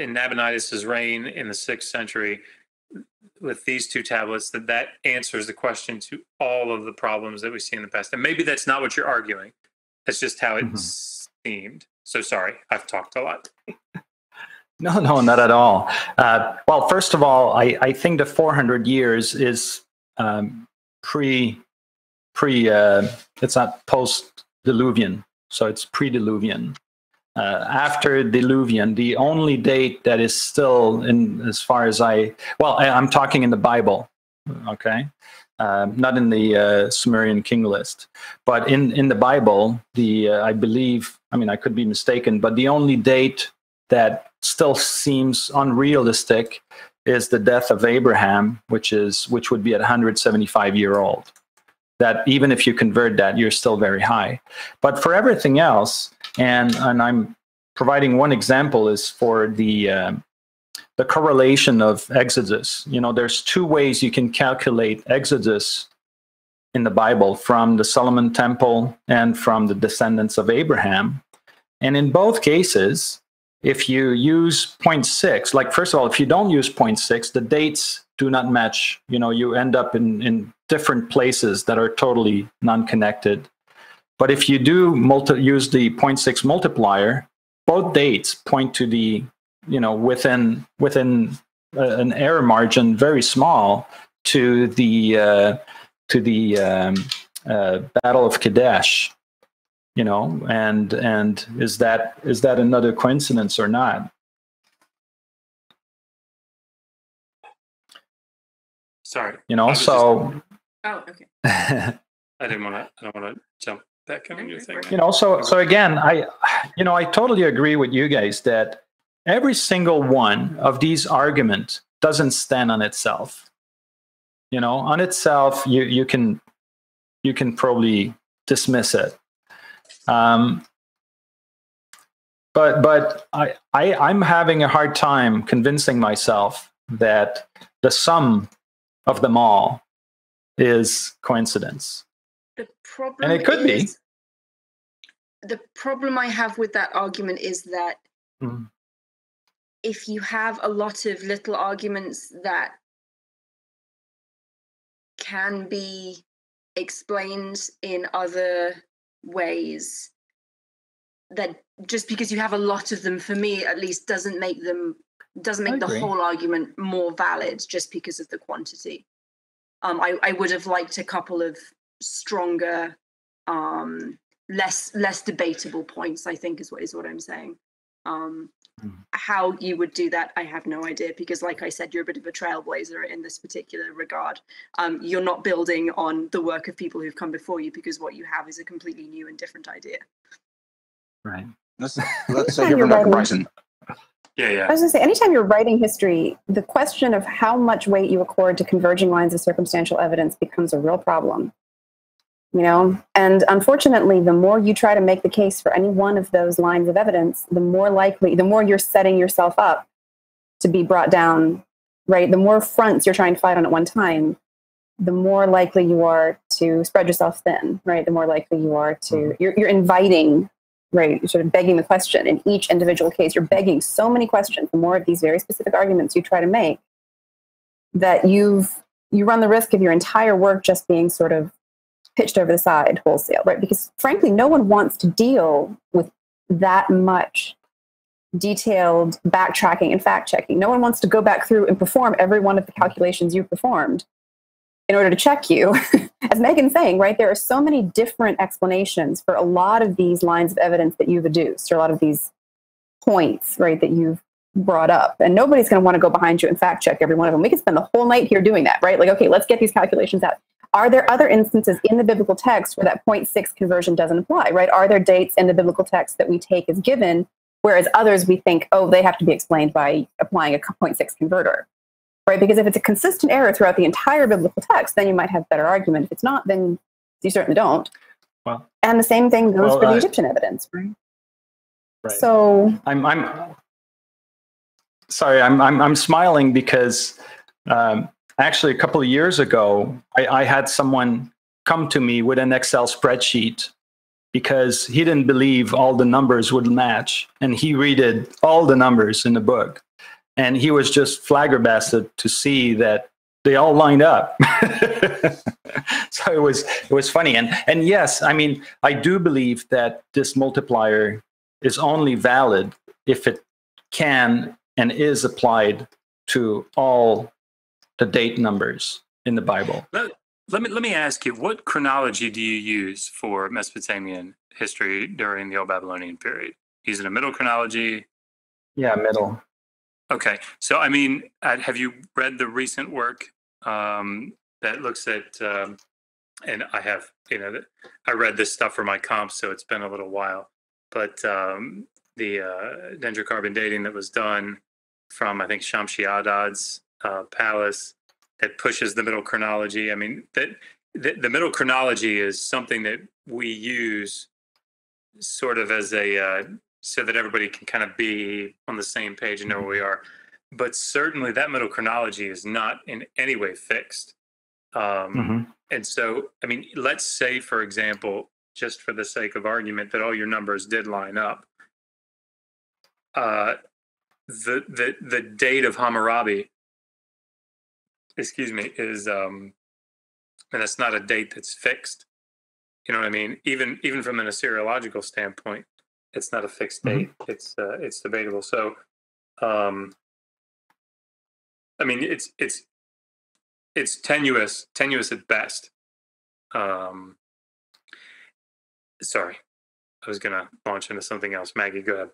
Nabonidus's reign in the 6th century with these two tablets, that answers the question to all of the problems that we see in the past. And maybe that's not what you're arguing. That's just how it seemed. So sorry, I've talked a lot. No, not at all. Well, first of all, I think the 400 years is it's not post-Diluvian, so it's pre-Diluvian. After Diluvian, the only date that is still in, as far as I'm talking in the Bible, okay? Not in the Sumerian king list, but in the Bible, I believe, I could be mistaken, but the only date that still seems unrealistic is the death of Abraham, which would be at 175-year-old. That even if you convert that, you're still very high. But for everything else, and I'm providing one example, is for the correlation of Exodus. There's two ways you can calculate Exodus in the Bible, from the Solomon Temple and from the descendants of Abraham. And in both cases, if you use 0.6, like first of all, if you don't use 0.6, the dates do not match. You end up in different places that are totally non-connected. But if you do use the 0.6 multiplier, both dates point to the, within an error margin very small to the Battle of Kadesh. And is that another coincidence or not? Sorry. Oh, okay. I don't want to jump back on your thing. So again, I totally agree with you guys that every single one of these arguments doesn't stand on itself. On itself, you can probably dismiss it. But I'm having a hard time convincing myself that the sum of them all is coincidence. The problem, and it could be. The problem I have with that argument is that if you have a lot of little arguments that can be explained in other ways, that just because you have a lot of them, for me at least, doesn't make the whole argument more valid just because of the quantity. I would have liked a couple of stronger, less debatable points, I think is what I'm saying. How you would do that, I have no idea, because like I said, you're a bit of a trailblazer in this particular regard. You're not building on the work of people who've come before you, because what you have is a completely new and different idea. Right. Let's hear from Dr. Bryson. I was going to say, anytime you're writing history, the question of how much weight you accord to converging lines of circumstantial evidence becomes a real problem. You know, and unfortunately, the more you try to make the case for any one of those lines of evidence, the more you're setting yourself up to be brought down, right? The more fronts you're trying to fight on at one time, the more likely you are to spread yourself thin, right? The more likely you are to, you're inviting, right? You're sort of begging the question in each individual case. You're begging so many questions, the more of these very specific arguments you try to make, that you run the risk of your entire work just being sort of pitched over the side wholesale, right? Because frankly, no one wants to deal with that much detailed backtracking and fact checking. No one wants to go back through and perform every one of the calculations you performed in order to check you. As Megan's saying, right, there are so many different explanations for a lot of these lines of evidence that you've adduced, or a lot of these points, right, that you've brought up. And nobody's going to want to go behind you and fact check every one of them. We could spend the whole night here doing that, right? Like, okay, let's get these calculations out. Are there other instances in the biblical text where that 0.6 conversion doesn't apply, right? Are there dates in the biblical text that we take as given, whereas others we think, oh, they have to be explained by applying a 0.6 converter, right? Because if it's a consistent error throughout the entire biblical text, then you might have a better argument. If it's not, then you certainly don't. Well, and the same thing goes for the Egyptian evidence, right? Right. So I'm sorry, I'm smiling because actually a couple of years ago, I had someone come to me with an Excel spreadsheet because he didn't believe all the numbers would match, and he redid all the numbers in the book, and he was just flabbergasted to see that they all lined up. So it was funny, and yes, I mean, I do believe that this multiplier is only valid if it can and is applied to all the date numbers in the Bible. Let me ask you, what chronology do you use for Mesopotamian history during the Old Babylonian period? Using a middle chronology? Yeah, middle. Okay, so I mean, have you read the recent work that looks at, and I have, I read this stuff for my comp, so it's been a little while, but the dendrocarbon dating that was done from, I think, Shamshi-Adad's palace, that pushes the middle chronology. I mean, the middle chronology is something that we use sort of as a, so that everybody can kind of be on the same page and know where we are. But certainly that middle chronology is not in any way fixed. And so, I mean, let's say, for example, just for the sake of argument, that all your numbers did line up. The date of Hammurabi, excuse me, is and that's not a date that's fixed. You know what I mean? Even from an Assyriological standpoint, it's not a fixed date. It's debatable. So, I mean, it's tenuous at best. Sorry, I was gonna launch into something else. Maggie, go ahead.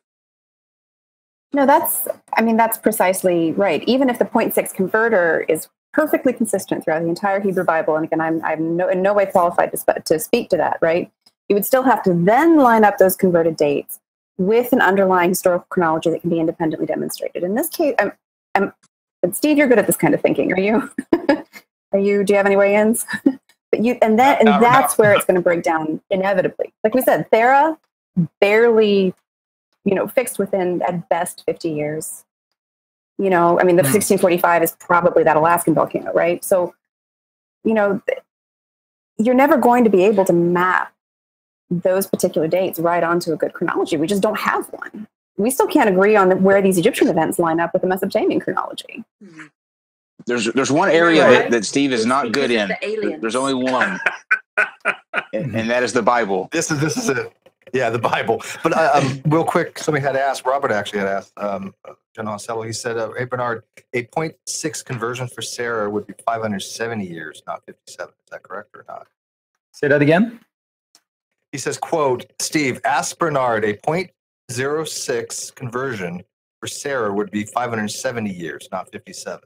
No, that's precisely right. Even if the 0.6 converter is perfectly consistent throughout the entire Hebrew Bible, and again, I'm in no way qualified to speak to that, right? You would still have to then line up those converted dates with an underlying historical chronology that can be independently demonstrated. In this case, Steve, you're good at this kind of thinking. Are you? Do you have any weigh-ins? That's where it's going to break down inevitably. Like we said, Thera barely, fixed within at best 50 years. I mean, the 1645 is probably that Alaskan volcano, right? So, you're never going to be able to map those particular dates right onto a good chronology. We just don't have one. We still can't agree on where these Egyptian events line up with the Mesopotamian chronology. There's one area that Steve is not good in. The There's only one, and that is the Bible. This is it. Yeah, the Bible. But real quick, somebody had asked, Robert actually had asked, John Ocello, he said, hey, Bernard, a 0.6 conversion for Sarah would be 570 years, not 57. Is that correct or not? Say that again. He says, quote, Steve, ask Bernard, a 0.06 conversion for Sarah would be 570 years, not 57.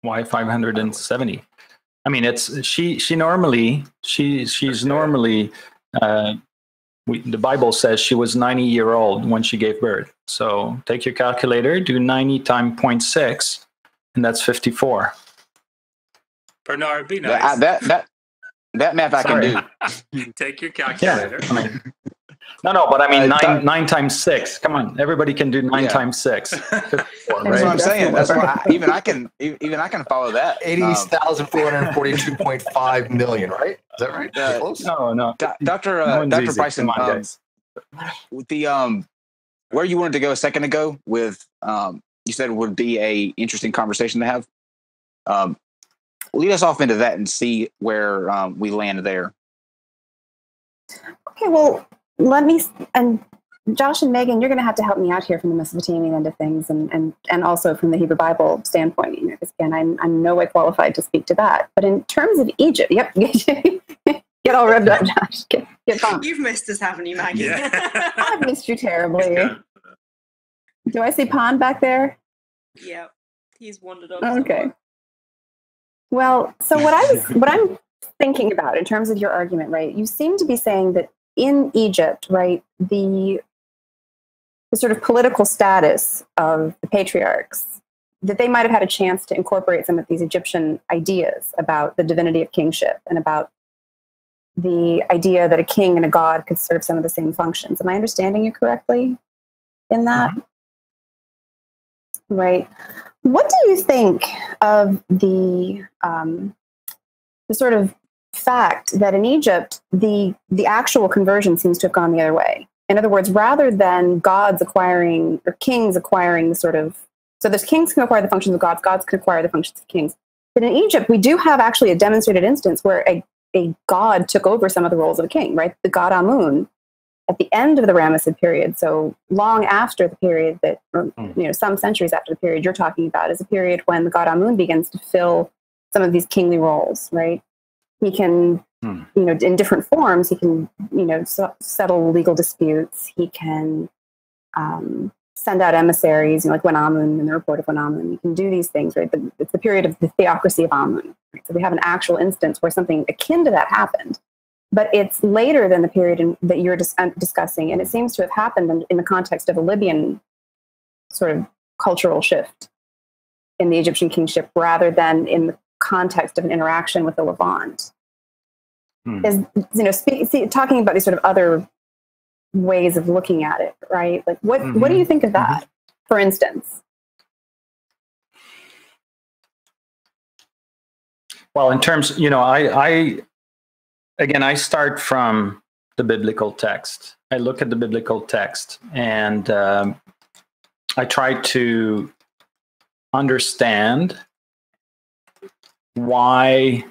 Why 570? I mean, it's she's normally the Bible says she was 90-year-old when she gave birth. So take your calculator, do 90 times 0.6, and that's 54. Bernard, be nice. That math I can do. Take your calculator. Yeah, I mean, no, but I mean 9 times 6. Come on, everybody can do 9 times 6. 54, right? That's what I'm saying. That's why even I can follow that. 80,442.5 million, right? Is that right? Close? No. Dr. Bryson, with the where you wanted to go a second ago with you said would be a interesting conversation to have. Lead us off into that and see where we land there. Okay, well, and Josh and Megan, you're going to have to help me out here from the Mesopotamian end of things and also from the Hebrew Bible standpoint. You know, because again, I'm no way qualified to speak to that. But in terms of Egypt, yep, get all revved up, Josh. Get pumped. You've missed us, haven't you, Maggie? Yeah. I've missed you terribly. Do I see Pond back there? Yeah, he's wandered off. Okay. Somewhere. Well, so what I'm thinking about in terms of your argument, right? You seem to be saying that in Egypt, right, the sort of political status of the patriarchs, that they might have had a chance to incorporate some of these Egyptian ideas about the divinity of kingship and about the idea that a king and a god could serve some of the same functions. Am I understanding you correctly in that? Mm-hmm. Right. What do you think of the sort of fact that in Egypt, the actual conversion seems to have gone the other way? In other words, rather than gods acquiring or kings acquiring the sort of, so there's kings can acquire the functions of gods, gods can acquire the functions of kings. But in Egypt, we do have actually a demonstrated instance where a god took over some of the roles of a king, right? The god Amun, at the end of the Ramessid period, so long after the period that, or, you know, some centuries after the period you're talking about, is a period when the god Amun begins to fill some of these kingly roles, right? He can, you know, in different forms, he can, you know, settle legal disputes. He can send out emissaries, you know, like Amun and the report of Amun. He can do these things, right? But it's the period of the theocracy of Amun. Right? So we have an actual instance where something akin to that happened. But it's later than the period that you're discussing, and it seems to have happened in the context of a Libyan sort of cultural shift in the Egyptian kingship, rather than in the context of an interaction with the Levant. Is, you know, talking about these sort of other ways of looking at it, right? Like, what do you think of that, for instance? Well, in terms, you know, I start from the biblical text. I look at the biblical text and I try to understand why,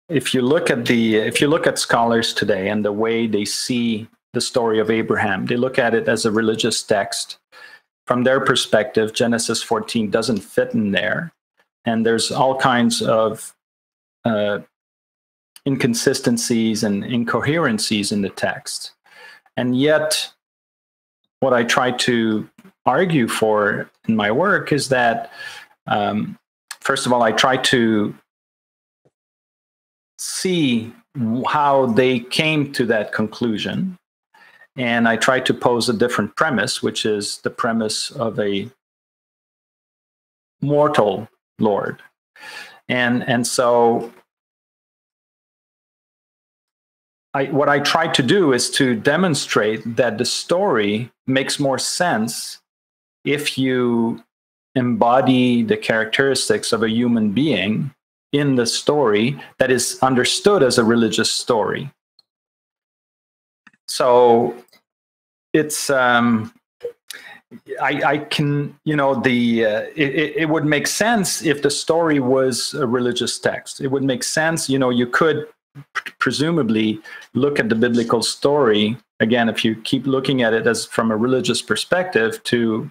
if you look at scholars today and the way they see the story of Abraham, they look at it as a religious text. From their perspective, Genesis 14 doesn't fit in there. And there's all kinds of inconsistencies and incoherencies in the text. And yet, what I try to argue for in my work is that, first of all, I try to see how they came to that conclusion. And I try to pose a different premise, which is the premise of a mortal Lord. And so what I try to do is to demonstrate that the story makes more sense if you embody the characteristics of a human being in the story that is understood as a religious story. So it's I can, you know, it would make sense if the story was a religious text. It would make sense, you know, you could presumably look at the biblical story, again, if you keep looking at it as from a religious perspective, to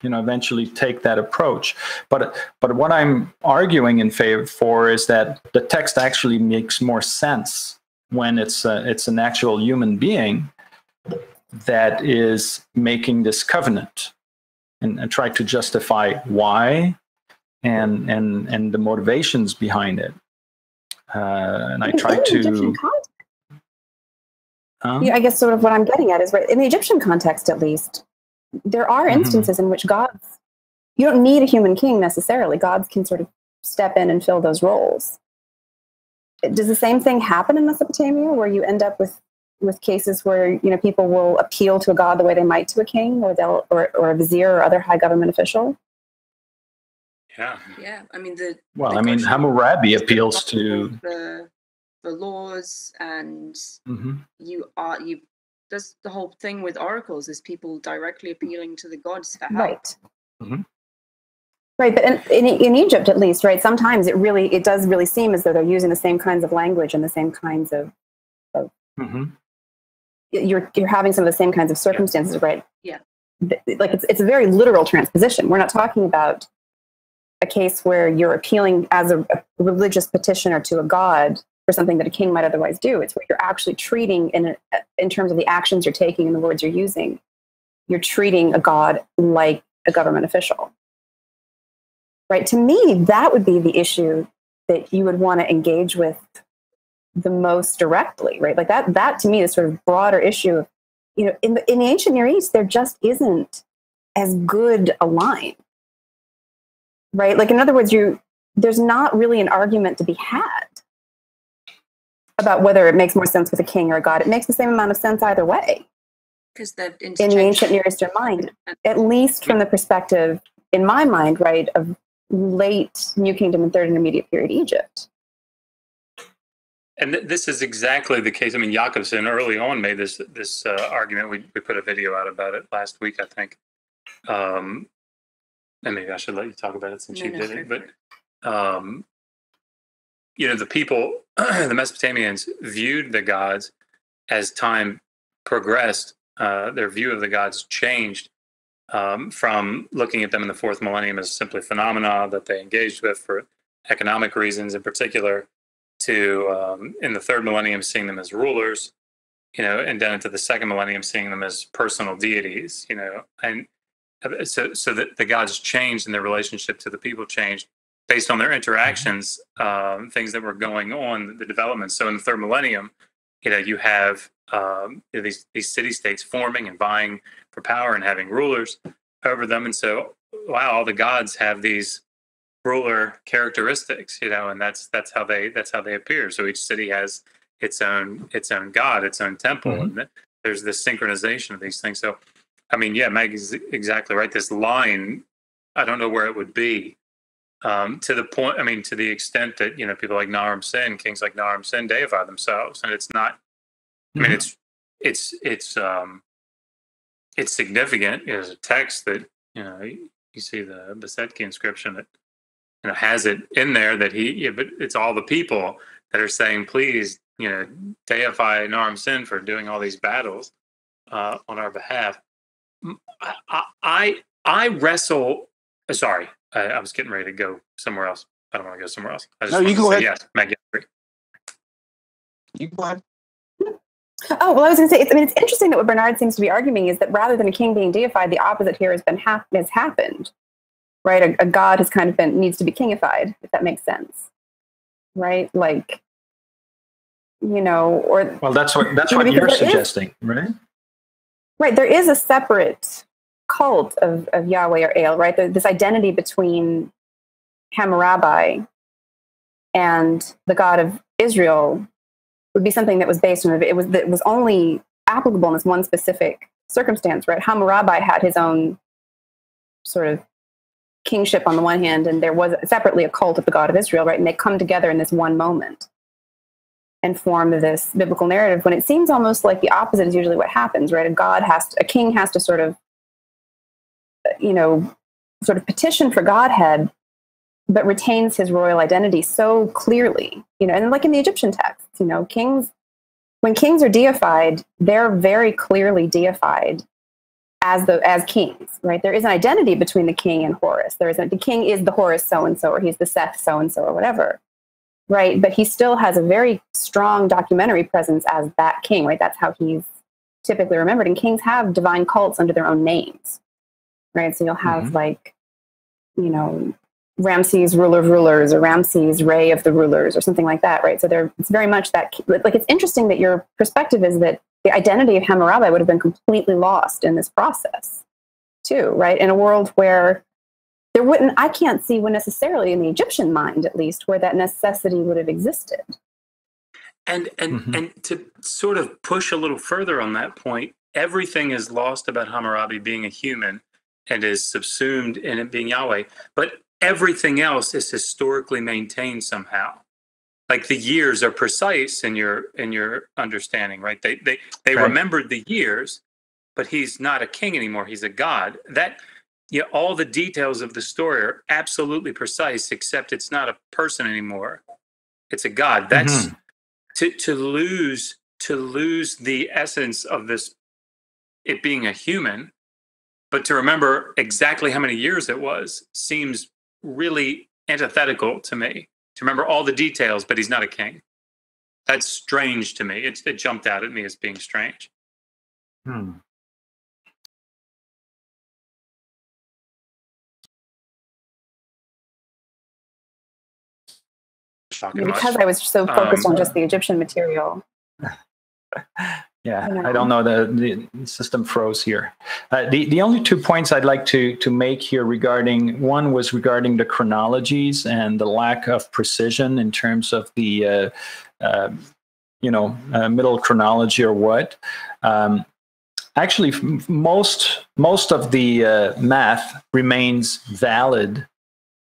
eventually take that approach. But what I'm arguing in favor for is that the text actually makes more sense when it's an actual human being that is making this covenant and try to justify why and the motivations behind it. And I try to. Yeah, I guess sort of what I'm getting at is, right, in the Egyptian context, at least, there are instances in which gods, you don't need a human king necessarily. Gods can sort of step in and fill those roles. Does the same thing happen in Mesopotamia, where you end up with cases where people will appeal to a god the way they might to a king or a vizier or other high government official? Yeah. I mean Hammurabi appeals to the laws, and that's the whole thing with oracles, is people directly appealing to the gods for help. Right. Right, but in Egypt, at least, right, sometimes it does really seem as though they're using the same kinds of language and the same kinds of you're having some of the same kinds of circumstances, right? Yeah. Like it's a very literal transposition. We're not talking about a case where you're appealing as a religious petitioner to a god for something that a king might otherwise do. It's where you're actually treating, in terms of the actions you're taking and the words you're using, you're treating a god like a government official. Right? To me, that would be the issue that you would want to engage with the most directly, right? Like that to me is sort of broader issue of, in the ancient Near East, there just isn't as good a line, right? Like, in other words, there's not really an argument to be had about whether it makes more sense with a king or a god. It makes the same amount of sense either way. Because in the ancient Near Eastern mind, at least from the perspective, in my mind, right, of late New Kingdom and Third Intermediate Period Egypt. And this is exactly the case. I mean, Jakobson early on made this argument. We put a video out about it last week, I think. And maybe I should let you talk about it since you did it. But the people, the Mesopotamians, viewed the gods as time progressed. Their view of the gods changed from looking at them in the fourth millennium as simply phenomena that they engaged with for economic reasons in particular, to in the third millennium seeing them as rulers, and then into the second millennium seeing them as personal deities, and so that the gods changed and their relationship to the people changed based on their interactions, things that were going on, the development. So in the third millennium, you have these city-states forming and vying for power and having rulers over them, and so all the gods have these ruler characteristics, and that's how they appear. So each city has its own god, its own temple, and there's this synchronization of these things. So, I mean, yeah, Maggie's exactly right. This line, I don't know where it would be, to the point. I mean, to the extent that people like Naram Sin, kings like Naram Sin, deify themselves, and it's not. I mean, it's significant. There's a text that you see the Besetki inscription that has it in there that but it's all the people that are saying, please, deify Naram Sin for doing all these battles on our behalf. I wrestle. Sorry, I was getting ready to go somewhere else. I don't want to go somewhere else. I just you can go ahead. Yes, Maggie. You go ahead. Oh, well, I was going to say, it's interesting that what Bernard seems to be arguing is that rather than a king being deified, the opposite here has happened. Right, a god has kind of needs to be kingified, if that makes sense. Right, like, or well, that's what you're suggesting, right? Right, there is a separate cult of Yahweh or El, right? This identity between Hammurabi and the God of Israel would be something that was based on that was only applicable in this one specific circumstance, right? Hammurabi had his own sort of kingship on the one hand, and there was separately a cult of the God of Israel, right? And they come together in this one moment and form this biblical narrative, when it seems almost like the opposite is usually what happens, right? A king has to sort of petition for Godhead, but retains his royal identity so clearly, and like in the Egyptian texts, when kings are deified, they're very clearly deified as kings, right? There is an identity between the king and Horus. The king is the Horus so-and-so, or he's the Seth so-and-so, or whatever, right? But he still has a very strong documentary presence as that king, right? That's how he's typically remembered. And kings have divine cults under their own names, right? So you'll have like, you know, Ramses, ruler of rulers, or Ramses, Ray of the rulers, or something like that, right? So it's very much that, like, it's interesting that your perspective is that the identity of Hammurabi would have been completely lost in this process too, right? In a world where there wouldn't, I can't see when necessarily in the Egyptian mind, at least, where that necessity would have existed. And to sort of push a little further on that point, everything is lost about Hammurabi being a human and is subsumed in it being Yahweh, but everything else is historically maintained somehow. Like the years are precise in your understanding, right? They right. remembered the years, but he's not a king anymore. He's a god. That, you know, all the details of the story are absolutely precise, except it's not a person anymore. It's a god. That's to lose the essence of this, it being a human, but to remember exactly how many years it was seems really antithetical to me. To remember all the details, but he's not a king. That's strange to me. It jumped out at me as being strange. Because I was so focused on just the Egyptian material. Yeah, I don't know, the system froze here. The only 2 points I'd like to make here one was regarding the chronologies and the lack of precision in terms of the middle chronology or what. Actually, most of the math remains valid,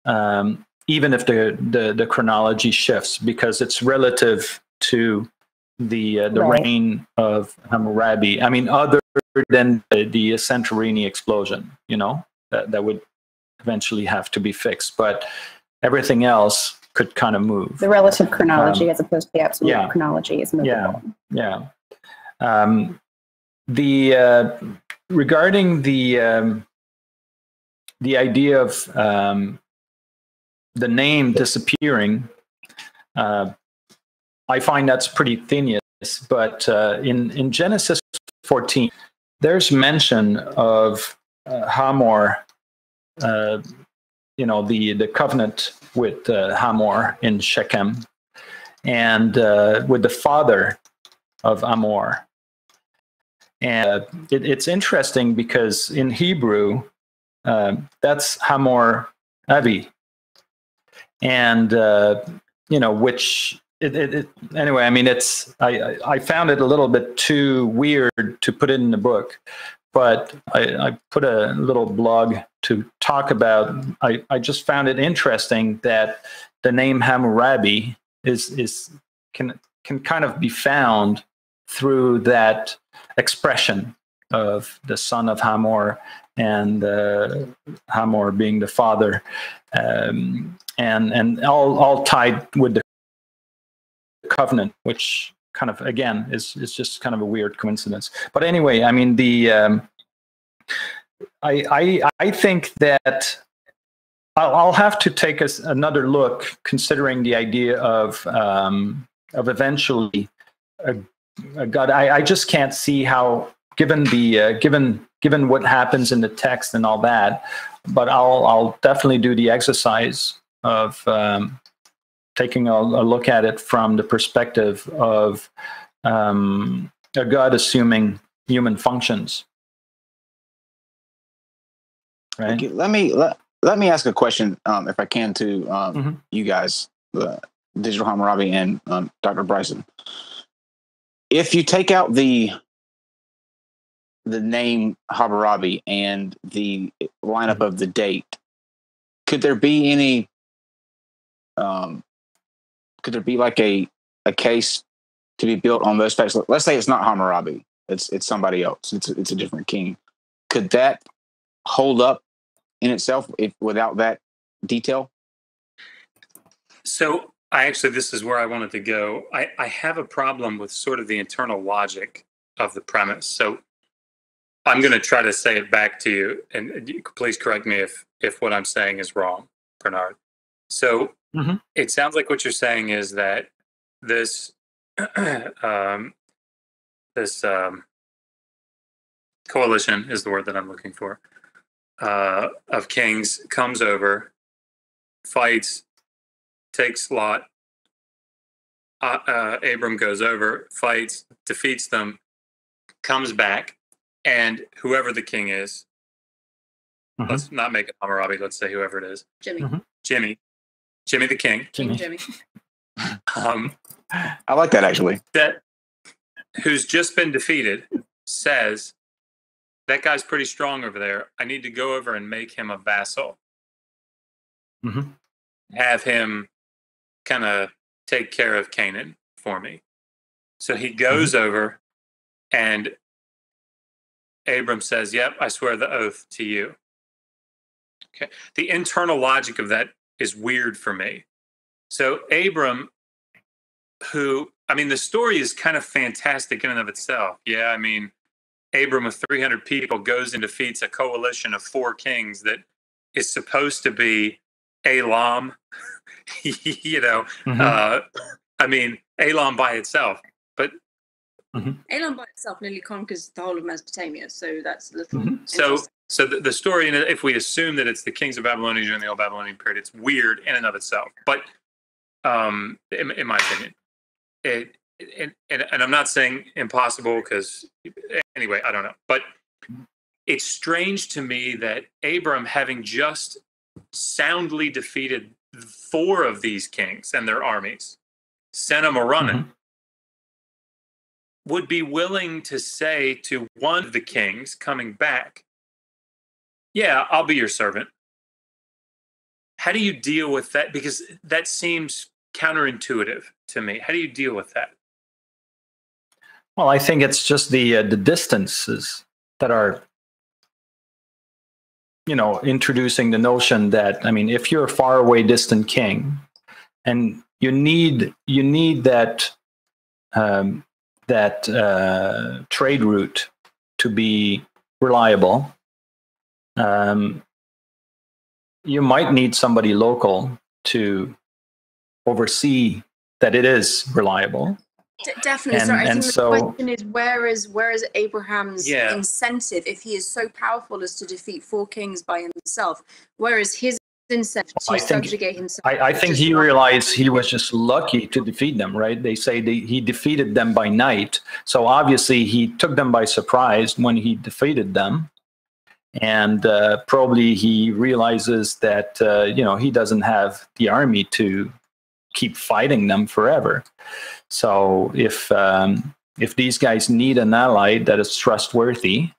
even if the chronology shifts, because it's relative to the right. reign of Hammurabi. I mean, other than the Santorini explosion, you know, that would eventually have to be fixed, but everything else could kind of move. The relative chronology as opposed to the absolute chronology is movable. Yeah. Regarding the idea of the name disappearing, I find that's pretty tenuous, but in Genesis 14, there's mention of Hamor, the covenant with Hamor in Shechem, and with the father of Hamor. And it's interesting because in Hebrew, that's Hamor Avi, and which. Anyway, I mean, I found it a little bit too weird to put it in the book, but I put a little blog to talk about. I just found it interesting that the name Hammurabi can kind of be found through that expression of the son of Hamor and Hamor being the father, and all tied with the covenant, which kind of, again, is just kind of a weird coincidence. But anyway, I mean, I think that I'll have to take another look, considering the idea of eventually a God. I just can't see how, given what happens in the text and all that. But I'll definitely do the exercise of taking a look at it from the perspective of a God assuming human functions. Right. Okay, let me ask a question, if I can, to you guys, Digital Hammurabi and Dr. Bryson. If you take out the name Hammurabi and the lineup of the date, could there be any? Could there be like a case to be built on those facts? Let's say it's not Hammurabi, it's somebody else. It's a different king. Could that hold up in itself without that detail? So this is where I wanted to go. I have a problem with sort of the internal logic of the premise. So I'm going to try to say it back to you, and please correct me if what I'm saying is wrong, Bernard. So it sounds like what you're saying is that this coalition is the word that I'm looking for, of kings comes over, fights, takes Lot. Abram goes over, fights, defeats them, comes back, and whoever the king is, let's not make it Hammurabi, let's say whoever it is. Jimmy the king. Jimmy. I like that, actually. That who's just been defeated says, that guy's pretty strong over there. I need to go over and make him a vassal. Have him kind of take care of Canaan for me. So he goes over, and Abram says, yep, I swear the oath to you. Okay. The internal logic of that is weird for me. So Abram, who, I mean, the story is kind of fantastic in and of itself. Yeah, I mean, Abram with 300 people goes and defeats a coalition of 4 kings that is supposed to be Elam. You know, I mean, Elam by itself, but Elam by itself nearly conquers the whole of Mesopotamia, so that's a little. So the story, and if we assume that it's the kings of Babylonia during the Old Babylonian period, it's weird in and of itself. But in my opinion, and I'm not saying impossible, because anyway, I don't know. But it's strange to me that Abram, having just soundly defeated 4 of these kings and their armies, sent them a running, would be willing to say to one of the kings coming back, yeah, I'll be your servant. How do you deal with that? Because that seems counterintuitive to me. How do you deal with that? Well, I think it's just the distances that are, you know, introducing the notion that, I mean, if you're a far away distant king and you need that trade route to be reliable, you might need somebody local to oversee that it is reliable. Definitely. And, so I think so, the question is, where is Abraham's incentive if he is so powerful as to defeat 4 kings by himself? Where is his incentive to subjugate himself? I think he realized he was just lucky to defeat them, right? They say he defeated them by night. So obviously he took them by surprise when he defeated them. And probably he realizes that, you know, he doesn't have the army to keep fighting them forever. So if these guys need an ally that is trustworthy,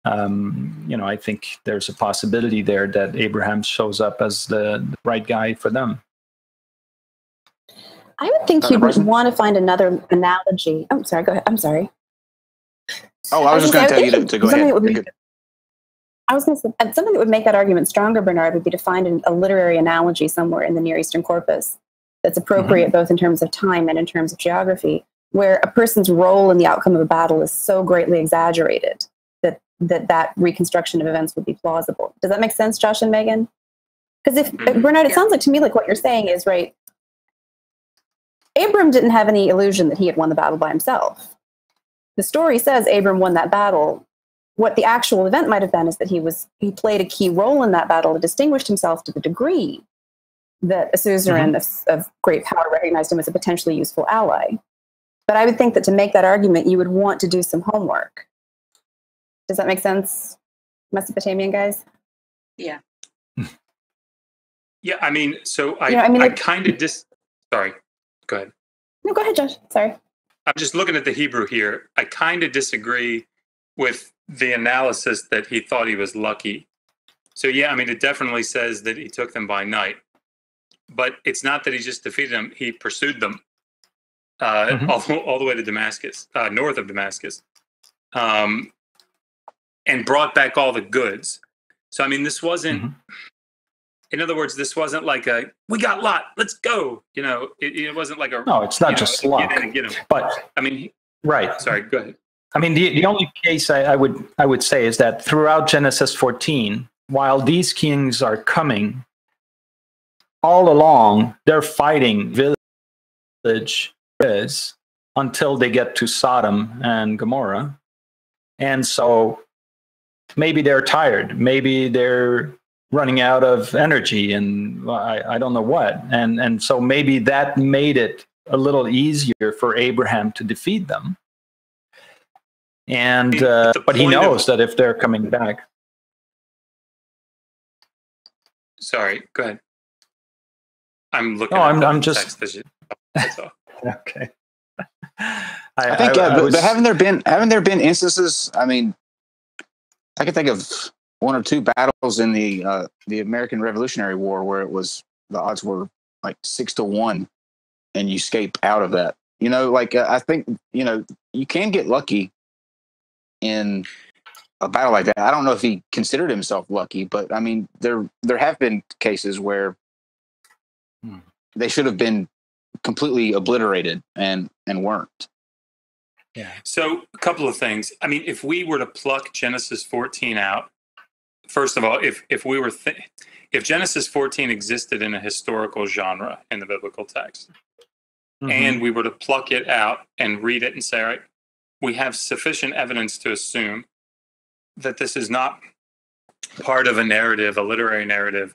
you know, I think there's a possibility there that Abraham shows up as the right guy for them. I would think you would want to find another analogy. Oh, sorry. Go ahead. I'm sorry. Oh, I was just going to tell you to go ahead. I was going to say, something that would make that argument stronger, Bernard, would be to find a literary analogy somewhere in the Near Eastern corpus that's appropriate both in terms of time and in terms of geography, where a person's role in the outcome of a battle is so greatly exaggerated that reconstruction of events would be plausible. Does that make sense, Josh and Megan? Because if Bernard, it sounds like to me like what you're saying is, right, Abram didn't have any illusion that he had won the battle by himself. The story says Abram won that battle. What the actual event might have been is that he played a key role in that battle and distinguished himself to the degree that a suzerain of great power recognized him as a potentially useful ally. But I would think that to make that argument, you would want to do some homework. Does that make sense, Mesopotamian guys? Yeah. Yeah, I mean, so I kind of sorry, go ahead. No, go ahead, Josh. Sorry. I'm just looking at the Hebrew here. I kind of disagree with the analysis that he thought he was lucky. So yeah, I mean, it definitely says that he took them by night, but it's not that he just defeated them. He pursued them all the way to Damascus, north of Damascus, and brought back all the goods. So, I mean, this wasn't, in other words, this wasn't like we got Lot, let's go. You know, it wasn't like no, it's not just luck. Get him. But I mean, right. Sorry, go ahead. I mean, the only case I would say is that throughout Genesis 14, while these kings are coming, all along they're fighting village until they get to Sodom and Gomorrah, and so maybe they're tired, maybe they're running out of energy, and I don't know what, and so maybe that made it a little easier for Abraham to defeat them. And but he knows that if they're coming back. Sorry, go ahead. I'm looking. No, at I'm just. Okay. I think, but haven't there been instances? I mean, I can think of one or two battles in the American Revolutionary War where it was the odds were like 6-1, and you escape out of that. You know, like I think you can get lucky in a battle like that. I don't know if he considered himself lucky, but I mean, there have been cases where they should have been completely obliterated and weren't. Yeah. So a couple of things. I mean, if we were to pluck Genesis 14 out, first of all, if we were if Genesis 14 existed in a historical genre in the biblical text, and we were to pluck it out and read it and say, all right, we have sufficient evidence to assume that this is not part of a narrative, a literary narrative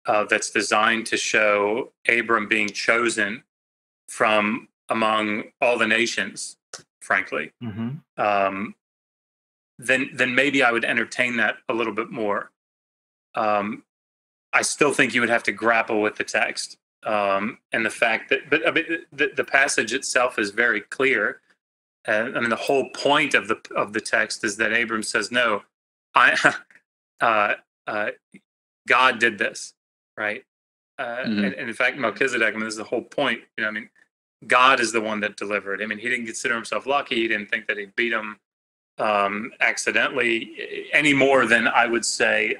that's designed to show Abram being chosen from among all the nations, frankly, then maybe I would entertain that a little bit more. I still think you would have to grapple with the text and the fact that, but I mean, the passage itself is very clear. I mean, the whole point of the text is that Abram says, "No, God did this, right?" And in fact, Melchizedek, I mean, this is the whole point. I mean, God is the one that delivered. I mean, he didn't consider himself lucky. He didn't think that he beat him accidentally, any more than I would say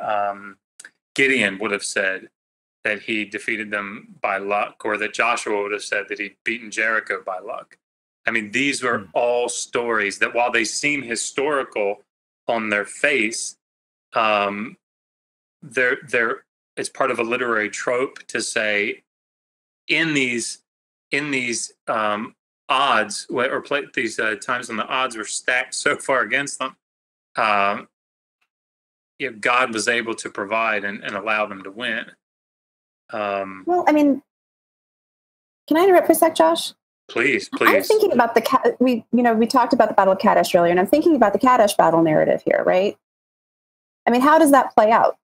Gideon would have said that he defeated them by luck, or that Joshua would have said that he'd beaten Jericho by luck. I mean, these were all stories that, while they seem historical on their face, it's part of a literary trope to say in these odds, or these times when the odds were stacked so far against them, God was able to provide and allow them to win. Well, I mean, can I interrupt for a sec, Josh? Please. I'm thinking about we talked about the Battle of Kadesh earlier, and I'm thinking about the Kadesh battle narrative here, right? I mean, how does that play out?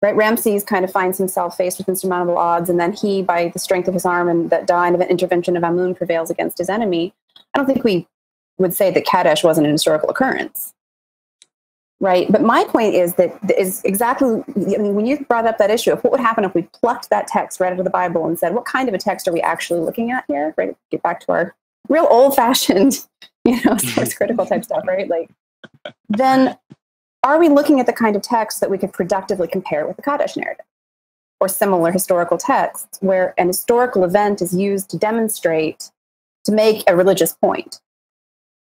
Right, Ramses kind of finds himself faced with insurmountable odds, and then he, by the strength of his arm and the divine intervention of Amun, prevails against his enemy. I don't think we would say that Kadesh wasn't an historical occurrence, right? But my point is exactly. I mean, when you brought up that issue of what would happen if we plucked that text right out of the Bible and said, what kind of a text are we actually looking at here? Right, get back to our real old-fashioned, source critical type stuff, right? Like, then. Are we looking at the kind of text that we could productively compare with the Kadesh narrative or similar historical texts where an historical event is used to demonstrate, to make a religious point,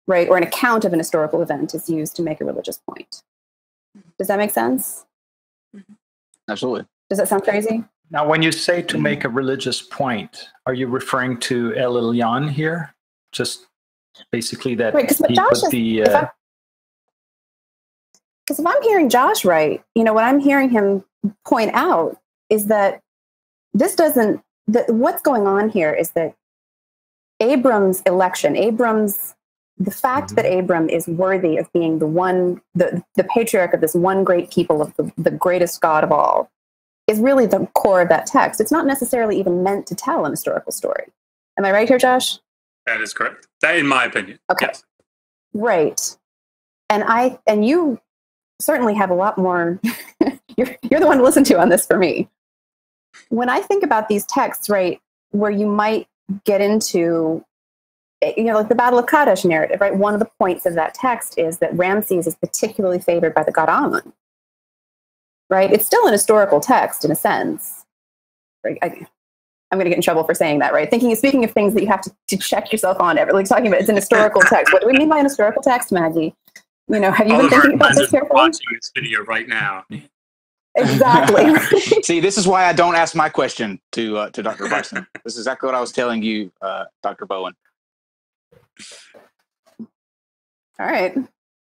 right? Or an account of an historical event is used to make a religious point. Does that make sense? Absolutely. Does that sound crazy? Now, when you say to make a religious point, are you referring to El Elyon here? Just basically that right, he put the... Because if I'm hearing Josh right, what I'm hearing him point out is that what's going on here is that Abram's election, the fact that Abram is worthy of being the patriarch of this one great people, of the greatest God of all, is really the core of that text. It's not necessarily even meant to tell an historical story. Am I right here, Josh? That is correct. That, in my opinion. Okay. Yes. Right. And you certainly have a lot more. You're the one to listen to on this for me. When I think about these texts, right, where you might get into, like the Battle of Kadesh narrative, right? One of the points of that text is that Ramses is particularly favored by the god Amun, right? It's still an historical text in a sense. Right? I'm going to get in trouble for saying that, right? Speaking of things that you have to check yourself on, like talking about it's an historical text. What do we mean by an historical text, Maggie? You know, have you been thinking about this carefully? Watching this video right now. Exactly. See, this is why I don't ask my question to Dr. Bryson. This is exactly what I was telling you, Dr. Bowen. All right.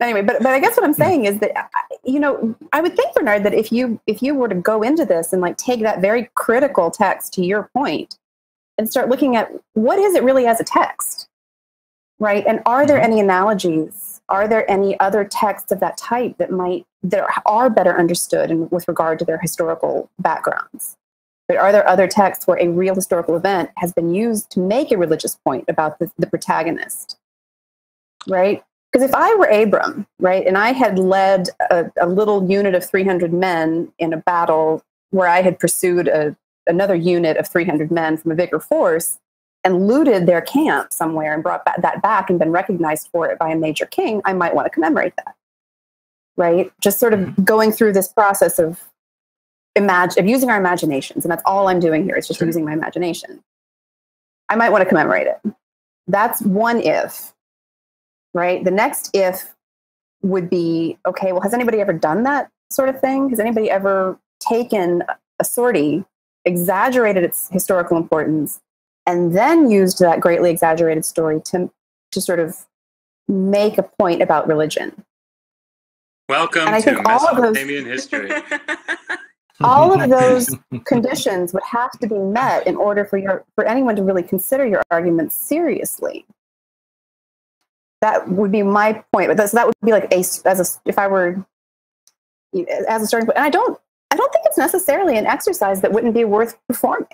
Anyway, but I guess what I'm saying is that, you know, I would think, Bernard, that if you were to go into this and like take that very critical text to your point and start looking at what is it really as a text, right? And are there any analogies? Are there any other texts of that type that are better understood with regard to their historical backgrounds? But are there other texts where a real historical event has been used to make a religious point about the protagonist, right? Because if I were Abram, right, and I had led a little unit of 300 men in a battle where I had pursued another unit of 300 men from a bigger force and looted their camp somewhere and brought that back and been recognized for it by a major king, I might want to commemorate that, right? Just sort of going through this process of using our imaginations, and that's all I'm doing here is just using my imagination. I might want to commemorate it. That's one if. Right? The next if would be, okay, well, has anybody ever done that sort of thing? Has anybody ever taken a sortie, exaggerated its historical importance, and then used that greatly exaggerated story to sort of make a point about religion? Welcome and I to think all of those, Mesopotamian history. all of those conditions would have to be met in order for anyone to really consider your argument seriously. That would be my point. But that would be like if I were as a starting point. And I don't think it's necessarily an exercise that wouldn't be worth performing.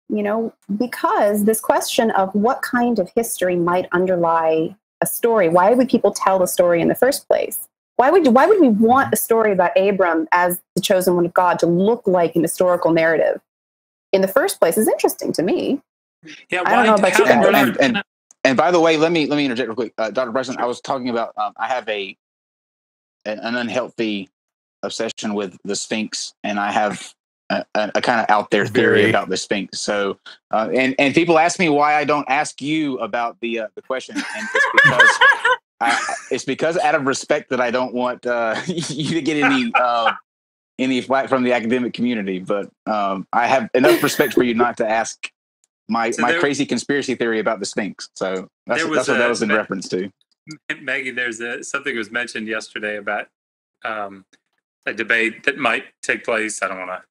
You know, because this question of what kind of history might underlie a story. Why would people tell the story in the first place? Why would we want a story about Abram as the chosen one of God to look like an historical narrative in the first place is interesting to me. Yeah, I don't know about you guys. And by the way, let me interject real quick, Dr. Bryson. I was talking about I have an unhealthy obsession with the Sphinx, and I have a kind of out there theory about the Sphinx. So, and people ask me why I don't ask you about the question, and it's because out of respect that I don't want you to get any flack from the academic community. But I have enough respect for you not to ask my crazy conspiracy theory about the Sphinx. So that's what that was in reference to. Maggie, there's something was mentioned yesterday about a debate that might take place. I don't want to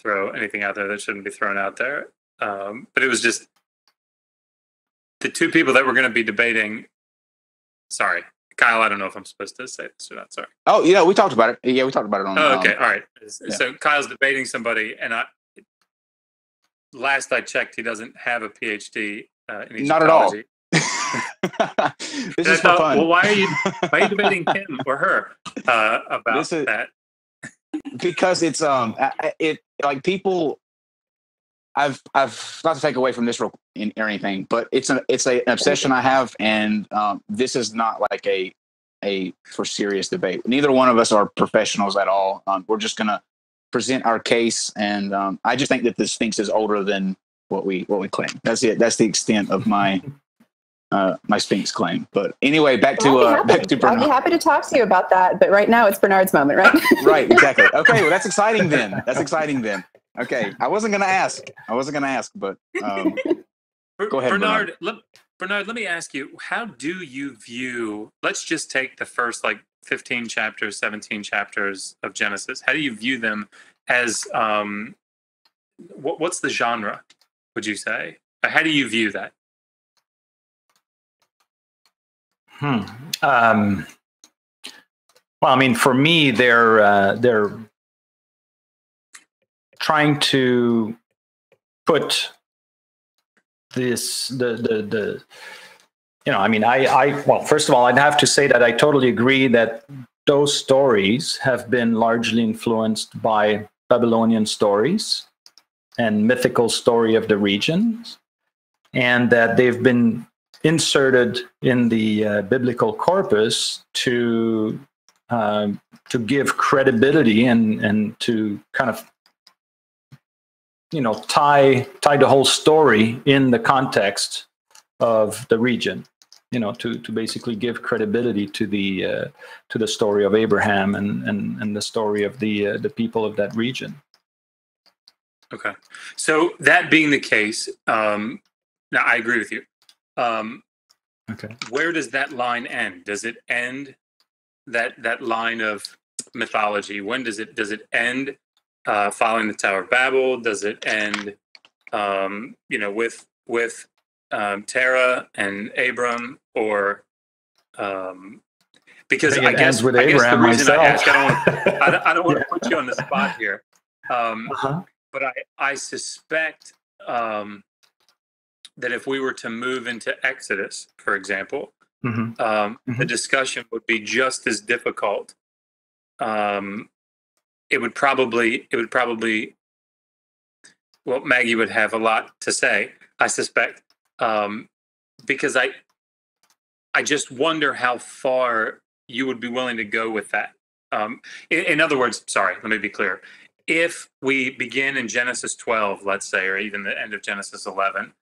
throw anything out there that shouldn't be thrown out there. But it was just the two people that were going to be debating. Sorry, Kyle, I don't know if I'm supposed to say this or not. Sorry. Oh, yeah, we talked about it. Yeah, we talked about it on. Oh, okay. All right. Yeah. So Kyle's debating somebody, and last I checked, he doesn't have a PhD in Egyptology. Not at all. This is for fun. Well, why are you debating him or her about that? Because it's like people. I've not to take away from this or anything, but it's an obsession I have, and this is not like a for serious debate. Neither one of us are professionals at all. We're just gonna present our case, and I just think that the Sphinx is older than what we claim. That's it. That's the extent of my my Sphinx claim. But anyway, back to Bernard. I'll be happy to talk to you about that, but right now it's Bernard's moment, right? Right, exactly. Okay, well that's exciting then. Okay, I wasn't gonna ask, but go ahead, Bernard. Bernard, let me ask you: how do you view? Let's just take the first 15 chapters, 17 chapters of Genesis. How do you view them as? What's the genre? Would you say? How do you view that? Well, I mean, for me, they're trying to put this I mean, well, first of all, I'd have to say that I totally agree that those stories have been largely influenced by Babylonian stories and mythical story of the regions, and that they've been inserted in the biblical corpus to give credibility and to kind of tie the whole story in the context of the region, to basically give credibility to the story of Abraham and the story of the people of that region. Okay. So that being the case, now I agree with you. Okay. Where does that line end? Does it end that line of mythology? When does it end? Following the Tower of Babel? Does it end, with Terah and Abram, or because I guess with I guess the Abraham reason I ask, myself. I don't want to put you on the spot here, but I suspect that if we were to move into Exodus, for example, the discussion would be just as difficult. It would probably, well, Maggie would have a lot to say, I suspect, because I just wonder how far you would be willing to go with that. In other words, sorry, let me be clear. If we begin in Genesis 12, let's say, or even the end of Genesis 11,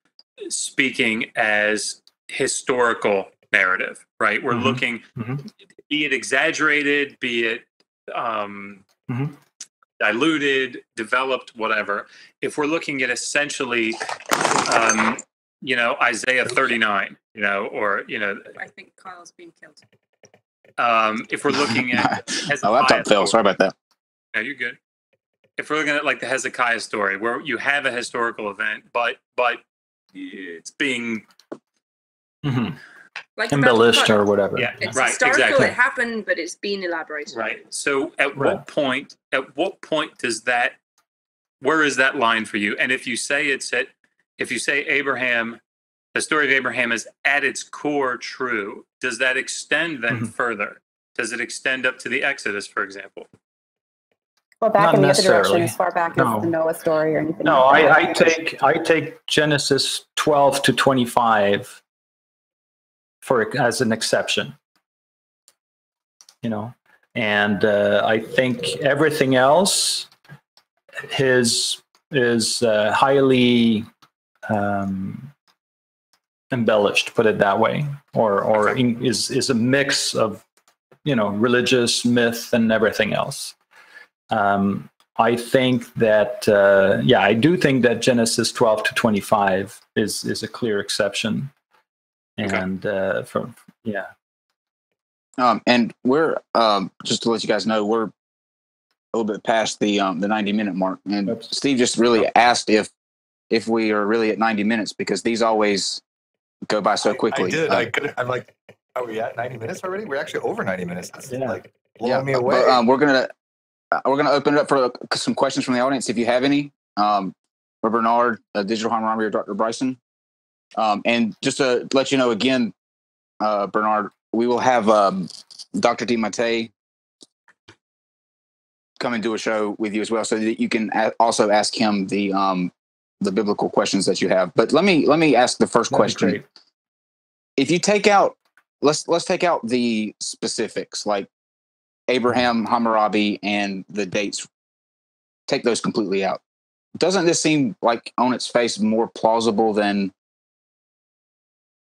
speaking as historical narrative, right? We're looking, be it exaggerated, be it diluted, developed, whatever. If we're looking at essentially, Isaiah 39, or I think Kyle's been killed. if we're looking at my laptop fell. Sorry about that. No, you're good. If we're looking at like the Hezekiah story, where you have a historical event, but it's being Like embellished or whatever. Yeah, it's right, historical. exactly. It happened, but it's been elaborated. Right. So at what point does that? Where is that line for you? And if you say Abraham, the story of Abraham is at its core true, does that extend then further? Does it extend up to the Exodus, for example? Well, back Not in the other direction, necessarily. as far back No. as the Noah story or anything. No, like that. I take Genesis 12 to 25 as an exception. And I think everything else is highly embellished, put it that way, or is a mix of religious myth and everything else. I think that I do think that Genesis 12 to 25 is a clear exception, and and we're just to let you guys know, we're a little bit past the 90-minute mark, and Steve just really asked if we are really at 90 minutes, because these always go by so quickly. I did. I'm like, are we at 90 minutes already? We're actually over 90 minutes. That's like blowing me away. But, we're gonna open it up for some questions from the audience, if you have any, for Bernard, Digital Hammurabi, or Dr. Bryson. And just to let you know again, Bernard, we will have Dr. DiMattei come and do a show with you as well, so that you can also ask him the biblical questions that you have. But let me ask the first question. If you take out, let's take out the specifics like Abraham, Hammurabi, and the dates. Take those completely out. Doesn't this seem like on its face more plausible than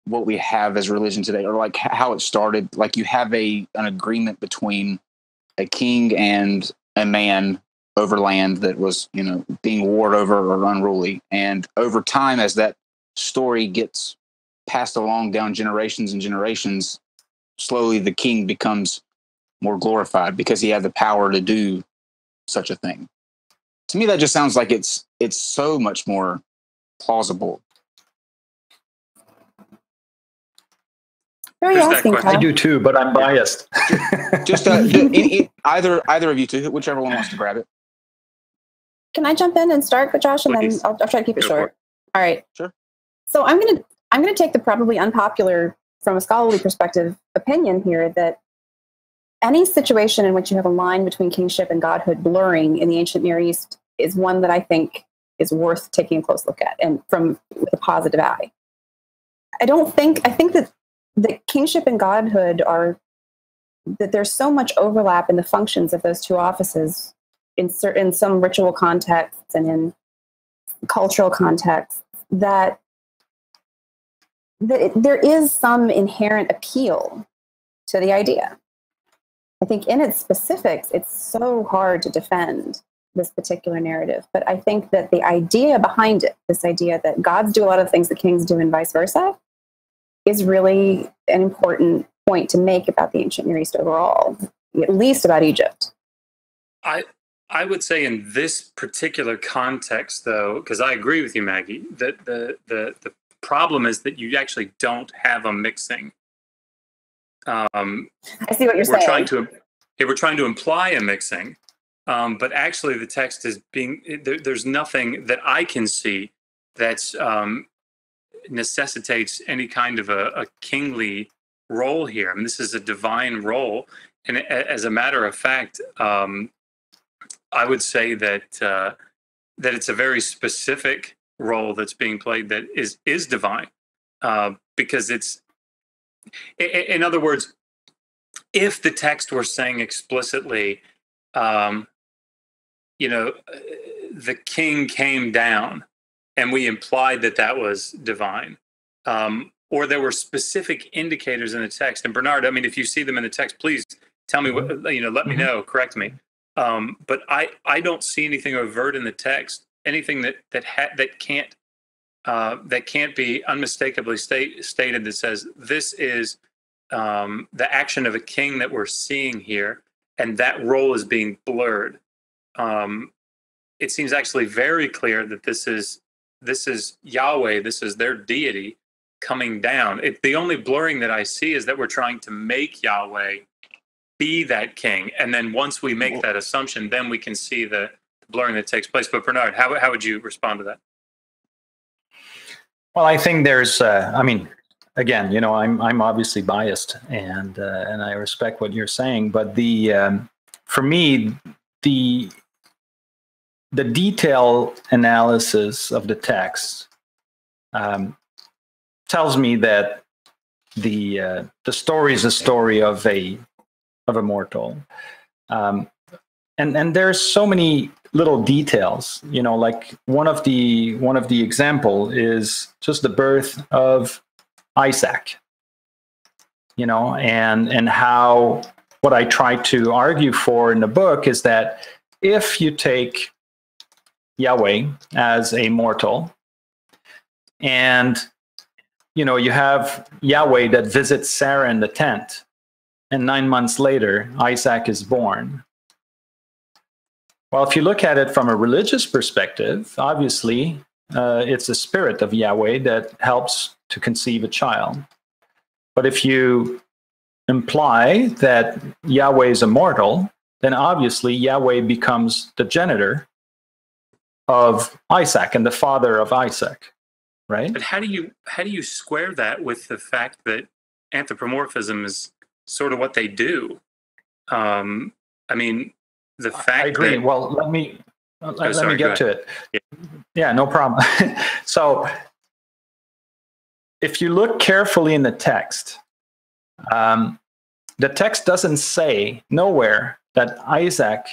what we have as religion today, or like how it started? Like you have an agreement between a king and a man over land that was, being warred over or unruly. And over time, as that story gets passed along down generations and generations, slowly the king becomes more glorified because he had the power to do such a thing. To me, that just sounds like it's so much more plausible. Who are you asking, Kyle? I do too, but I'm biased. Just either of you two, whichever one wants to grab it. Can I jump in and start with Josh, and Please. then I'll try to keep it short. All right. Sure. So I'm gonna take the probably unpopular, from a scholarly perspective, opinion here that any situation in which you have a line between kingship and godhood blurring in the ancient Near East is one that I think is worth taking a close look at, and with a positive eye. I think that the kingship and godhood that there's so much overlap in the functions of those two offices in some ritual contexts and in cultural contexts that there is some inherent appeal to the idea. I think in its specifics, it's so hard to defend this particular narrative. But I think that the idea behind it, this idea that gods do a lot of things that kings do and vice versa, is really an important point to make about the ancient Near East overall, at least about Egypt. I would say in this particular context, though, because I agree with you, Maggie, that the problem is that you actually don't have a mixing. I see what you're saying. We're trying to imply a mixing, but actually the text is being, there's nothing that I can see that's necessitates any kind of a kingly role here. I mean, this is a divine role. And as a matter of fact, I would say that that it's a very specific role that's being played that is divine, because it's, in other words, if the text were saying explicitly, the king came down, and we implied that that was divine, or there were specific indicators in the text. And Bernard, I mean, if you see them in the text, please tell me what, let me know, correct me. But I don't see anything overt in the text, anything that can't be unmistakably stated that says this is the action of a king that we're seeing here, and that role is being blurred. It seems actually very clear that this is Yahweh, this is their deity coming down. The only blurring that I see is that we're trying to make Yahweh be that king, and then once we make that assumption, then we can see the blurring that takes place. But Bernard, how would you respond to that? Well, I think there's, again, I'm obviously biased, and I respect what you're saying, but for me, the detail analysis of the text tells me that the story is a story of a mortal, and there's so many little details, like one of the example is just the birth of Isaac, and how, what I try to argue for in the book is that if you take Yahweh as a mortal, and you have Yahweh that visits Sarah in the tent, and 9 months later Isaac is born. Well, if you look at it from a religious perspective, obviously it's the spirit of Yahweh that helps to conceive a child. But if you imply that Yahweh is immortal, then obviously Yahweh becomes the genitor of Isaac and the father of Isaac, right? But how do you square that with the fact that anthropomorphism is sort of what they do? The fact I agree. that, well, let me get to it. Yeah, no problem. So if you look carefully in the text doesn't say nowhere that Isaac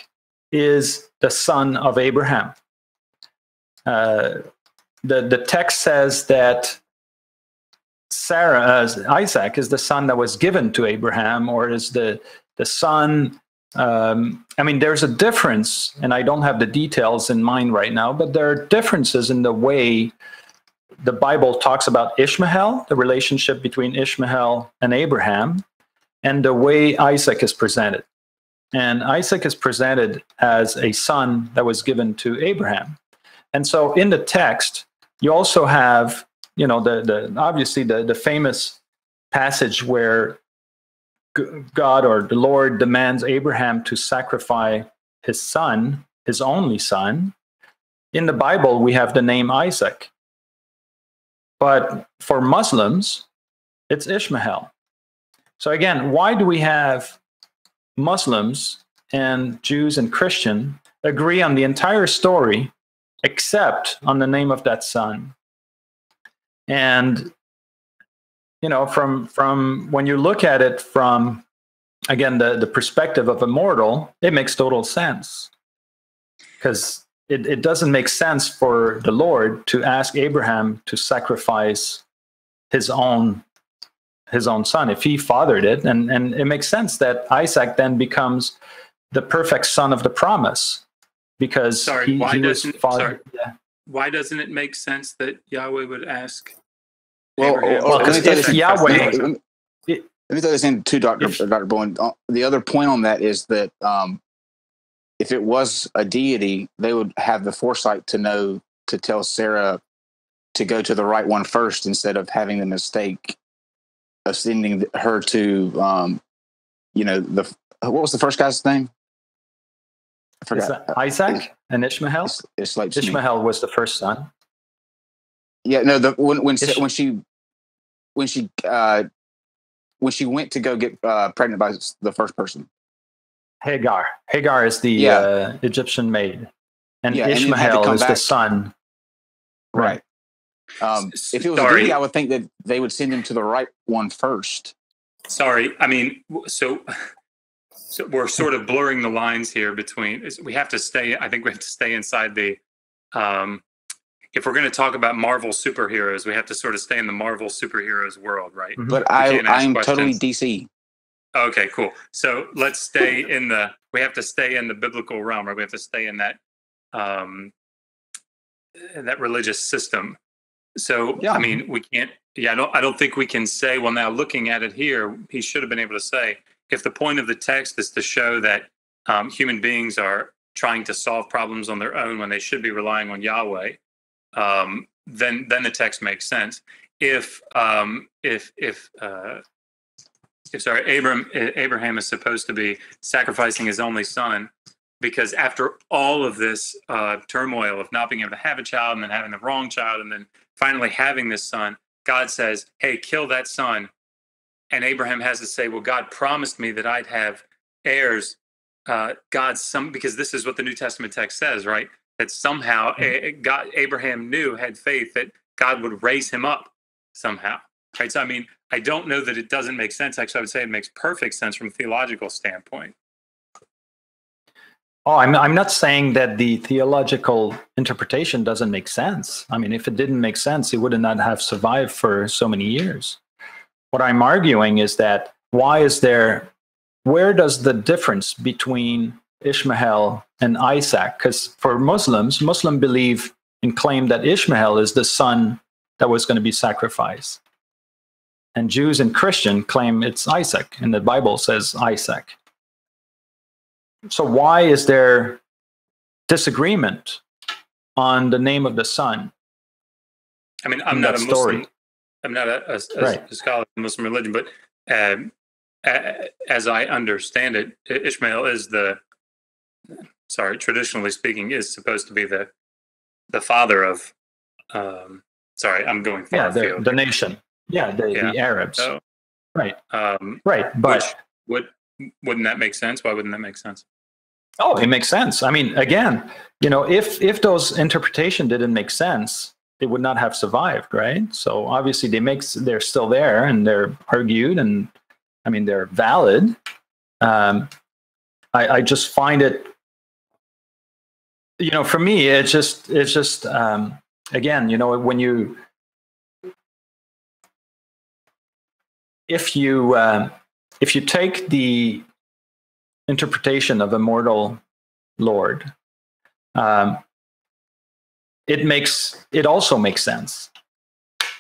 is the son of Abraham. The text says that Isaac is the son that was given to Abraham, or is the son. There's a difference, and I don't have the details in mind right now, but there are differences in the way the Bible talks about Ishmael, the relationship between Ishmael and Abraham, and the way Isaac is presented. And Isaac is presented as a son that was given to Abraham. And so in the text, you also have, obviously the famous passage where God, or the Lord, demands Abraham to sacrifice his son, his only son. In the Bible, we have the name Isaac. But for Muslims, it's Ishmael. So again, why do we have Muslims and Jews and Christians agree on the entire story except on the name of that son? And from when you look at it from, again, the perspective of a mortal, it makes total sense. Because it doesn't make sense for the Lord to ask Abraham to sacrifice his own son if he fathered it, and it makes sense that Isaac then becomes the perfect son of the promise because he was fathered. Yeah. Why doesn't it make sense that Yahweh would ask? Well, because if Yahweh, let me throw this in to Dr. Bowen. The other point on that is that if it was a deity, they would have the foresight to know to tell Sarah to go to the right one first instead of having the mistake of sending her to, what was the first guy's name? I forgot. Isaac and Ishmael. It's like Ishmael was the first son. Yeah, no. When she went to go get pregnant by the first person. Hagar is the Egyptian maid, and Ishmael is the son. Right. If it was a deity, I would think that they would send him to the right one first. Sorry, I mean, so we're sort of blurring the lines here between. We have to stay. I think we have to stay inside the. If we're going to talk about Marvel superheroes, we have to sort of stay in the Marvel superheroes world, right? Mm-hmm. But I'm totally DC. Okay, cool. So let's stay in the. We have to stay in the biblical realm, right? We have to stay in that that religious system. So I mean, we can't. Yeah, I don't think we can say. Well, now looking at it here, he should have been able to say, if the point of the text is to show that human beings are trying to solve problems on their own when they should be relying on Yahweh, then the text makes sense. If Abraham is supposed to be sacrificing his only son, because after all of this turmoil of not being able to have a child and then having the wrong child and then finally having this son, God says, hey, kill that son. And Abraham has to say, well, God promised me that I'd have heirs. Because this is what the New Testament text says, right? That somehow Abraham had faith that God would raise him up somehow. Right? So, I mean, I don't know that it doesn't make sense. Actually, I would say it makes perfect sense from a theological standpoint. Oh, I'm not saying that the theological interpretation doesn't make sense. I mean, if it didn't make sense, he would not have survived for so many years. What I'm arguing is that where does the difference between Ishmael and Isaac? Because for Muslims believe and claim that Ishmael is the son that was going to be sacrificed. And Jews and Christians claim it's Isaac, and the Bible says Isaac. So why is there disagreement on the name of the son? I mean, I'm not a Muslim. I'm not a scholar in Muslim religion, but as I understand it, Ishmael is traditionally speaking, is supposed to be the father of. I'm going far afield. The nation. The Arabs. So, right. But wouldn't that make sense? Why wouldn't that make sense? Oh, it makes sense. I mean, again, if those interpretation didn't make sense, they would not have survived, right? So obviously they're still there and they're argued, and I mean they're valid. I just find it, for me, it's just again, when you if you take the interpretation of immortal Lord, it also makes sense,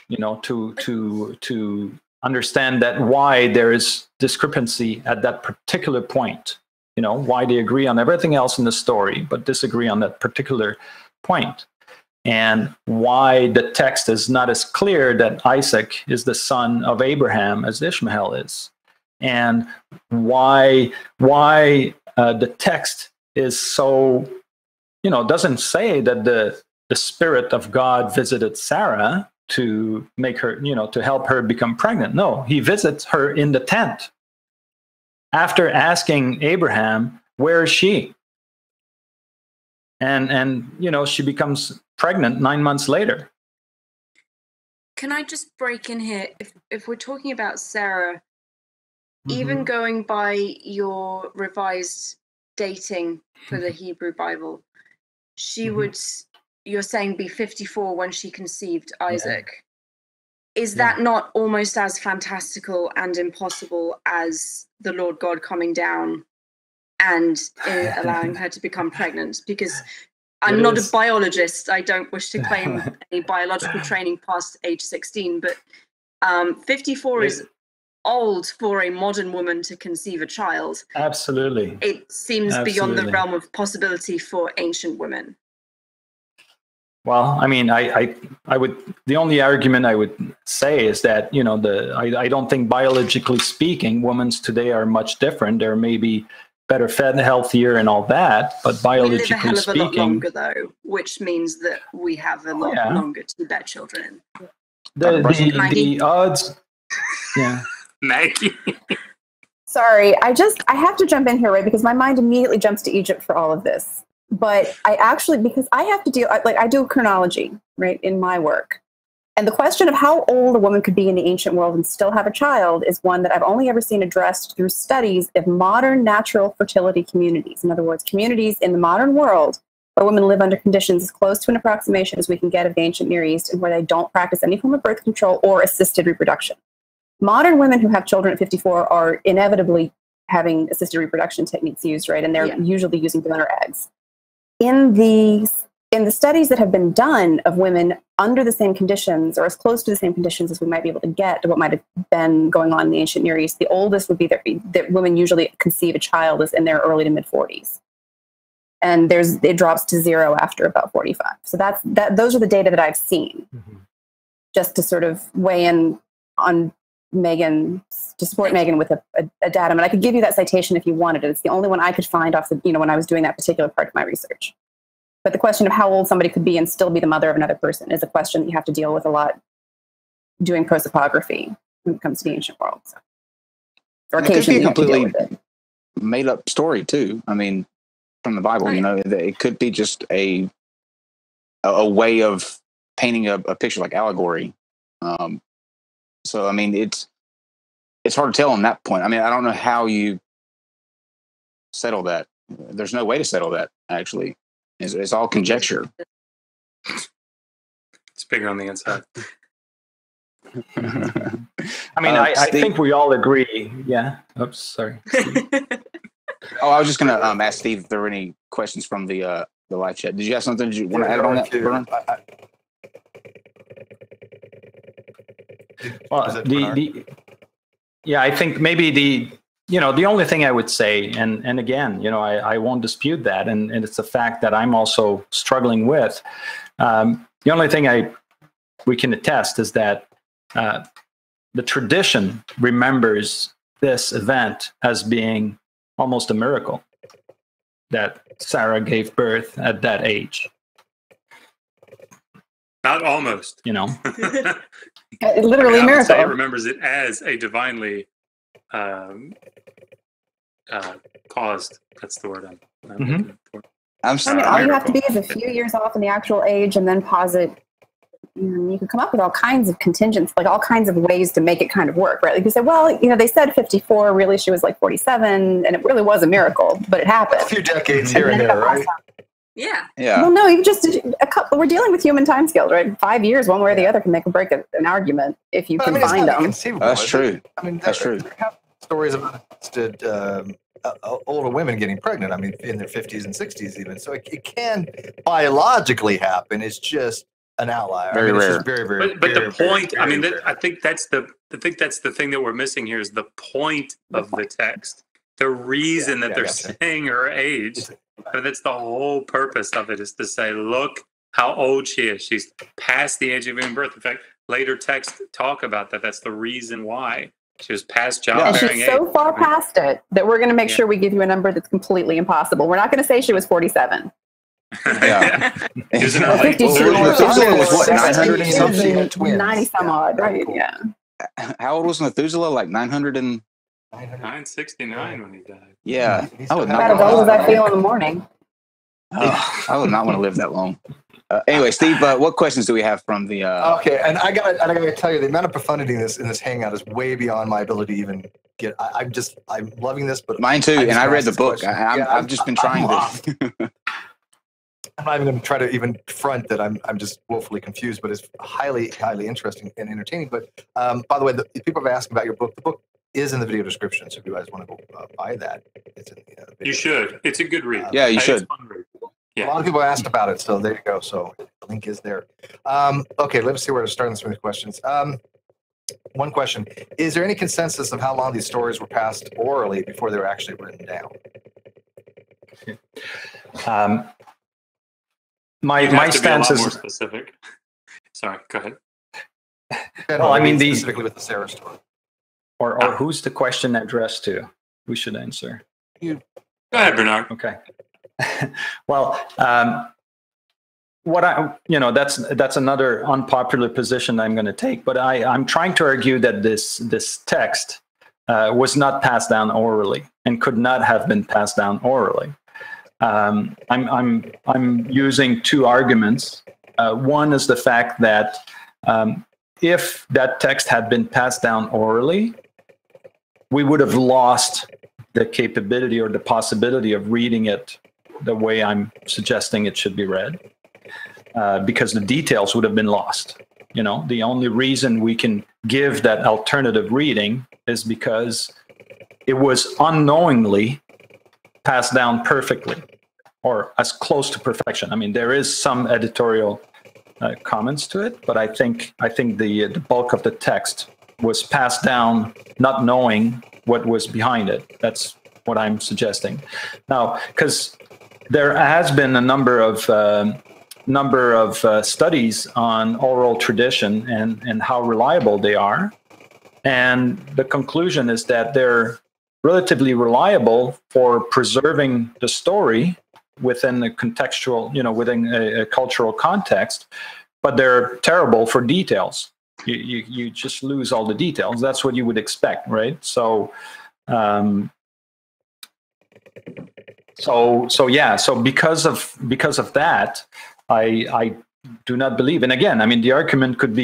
to understand that why there is discrepancy at that particular point, why they agree on everything else in the story but disagree on that particular point, and why the text is not as clear that Isaac is the son of Abraham as Ishmael is, and why the text is so, doesn't say that the Spirit of God visited Sarah to make her, to help her become pregnant. No, he visits her in the tent after asking Abraham, where is she? And she becomes pregnant 9 months later. Can I just break in here? If we're talking about Sarah, even going by your revised dating for the Hebrew Bible, she would, you're saying, be 54 when she conceived Isaac. Is that not almost as fantastical and impossible as the Lord God coming down and allowing her to become pregnant? Because I'm not a biologist. I don't wish to claim any biological training past age 16, but 54 is old for a modern woman to conceive a child. Absolutely. It seems beyond the realm of possibility for ancient women. Well, I mean, I would, the only argument I would say is that, you know, I don't think biologically speaking, women today are much different. They're maybe better fed, healthier, and all that, but biologically we live a hell of a lot speaking, longer though, which means that we have a lot longer to bear children. The odds, Maggie. Sorry, I have to jump in here, right? Because my mind immediately jumps to Egypt for all of this. But I actually, because I have to deal, like I do chronology, right, in my work. And the question of how old a woman could be in the ancient world and still have a child is one that I've only ever seen addressed through studies of modern natural fertility communities. In other words, communities in the modern world where women live under conditions as close to an approximation as we can get of the ancient Near East and where they don't practice any form of birth control or assisted reproduction. Modern women who have children at 54 are inevitably having assisted reproduction techniques used, right? And they're usually using donor eggs. In the studies that have been done of women under the same conditions or as close to the same conditions as we might be able to get to what might have been going on in the ancient Near East, the oldest would be that women usually conceive a child is in their early to mid 40s. And it drops to 0 after about 45. So those are the data that I've seen. Mm-hmm. Just to sort of weigh in on Megan, to support Megan with a datum. And I could give you that citation if you wanted it. It's the only one I could find off the, when I was doing that particular part of my research. But the question of how old somebody could be and still be the mother of another person is a question that you have to deal with a lot doing prosopography when it comes to the ancient world. So. Or occasionally it could be a completely made up story too. I mean, from the Bible, it could be just a way of painting a picture, like allegory. So, I mean, it's hard to tell on that point. I mean, I don't know how you settle that. There's no way to settle that, actually. It's all conjecture. It's bigger on the inside. I mean, I think we all agree. Yeah. Oops, sorry. I was just going to ask Steve if there were any questions from the live chat. Did you have something you want to add on that, Vern? Well, I think maybe the only thing I would say, and again, I won't dispute that, and it's a fact that I'm also struggling with. The only thing we can attest is that the tradition remembers this event as being almost a miracle that Sarah gave birth at that age. Not almost. Literally a miracle. It remembers it as a divinely caused. That's the word I'm looking for. All you have to be is a few years off in the actual age and then posit. You can come up with all kinds of contingents, like all kinds of ways to make it kind of work, right? Like you say, well, they said 54, really she was like 47, and it really was a miracle, but it happened. A few decades here and there, right? Yeah. Well, no, you just a couple. We're dealing with human timescales, right? 5 years, one way or the other, can make or break an argument if you can find them. That's true. I mean, that's true. There have stories about older women getting pregnant. I mean, in their 50s and 60s, even. So it can biologically happen. It's just an outlier. Very rare. It's just very, very. But very, the point. very, very, I think that's the thing that we're missing here is the point of the text. The reason that they're saying her age. I mean, that's the whole purpose of it, is to say, look how old she is. She's past the age of giving birth. In fact, later texts talk about that. That's the reason why. She was past childbearing age. She's so far past it that we're going to make sure we give you a number that's completely impossible. We're not going to say she was 47 Yeah. She was in her Or late 52. Methuselah was what, 900 and something? 90 some odd, right? Yeah. How old was Methuselah? Like 900 and... 969 when he died. Yeah. I would About as not old as I feel in the morning. I would not want to live that long. Anyway, Steve, what questions do we have from the... Okay, and I gotta tell you, the amount of profundity in this hangout is way beyond my ability to even get. I'm loving this, but mine too, and I read the book. I've just been trying to... I'm not even going to try to even front that I'm just woefully confused, but it's highly interesting and entertaining. But by the way, the people have asked about your book. The book is in the video description, so if you guys want to go buy that, it's in the video. You should. It's a good read. Yeah, you should. It's fun read. A Yeah. lot of people asked about it, so there you go. So the link is there. Okay, let's see where to start on some of these questions. One question: is there any consensus of how long these stories were passed orally before they were actually written down? My stance be a lot more is specific. Sorry, go ahead. Well, I mean, specifically with the Sarah story. or who's the question addressed to? Who should answer? Go ahead, Bernard. Okay. Well, that's another unpopular position I'm going to take, but I'm trying to argue that this text was not passed down orally and could not have been passed down orally. I'm using two arguments. One is the fact that if that text had been passed down orally, we would have lost the capability or the possibility of reading it the way I'm suggesting it should be read, because the details would have been lost. You know, the only reason we can give that alternative reading is because it was unknowingly passed down perfectly, or as close to perfection. I mean, there is some editorial comments to it, but I think the bulk of the text was passed down not knowing what was behind it. That's what I'm suggesting. Now, because there has been a number of studies on oral tradition and how reliable they are, and the conclusion is that they're relatively reliable for preserving the story within the contextual, within a cultural context, but they're terrible for details. You just lose all the details. That's what you would expect, right? So because of that, I do not believe. And again, I mean, the argument could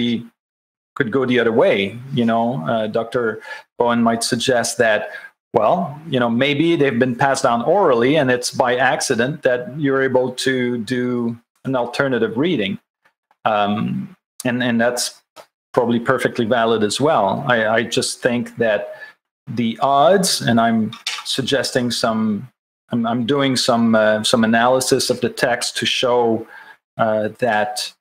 go the other way. Dr. Bowen might suggest that, well, maybe they've been passed down orally, and it's by accident that you're able to do an alternative reading, and that's probably perfectly valid as well. I just think that the odds, and I'm suggesting I'm doing some analysis of the text to show that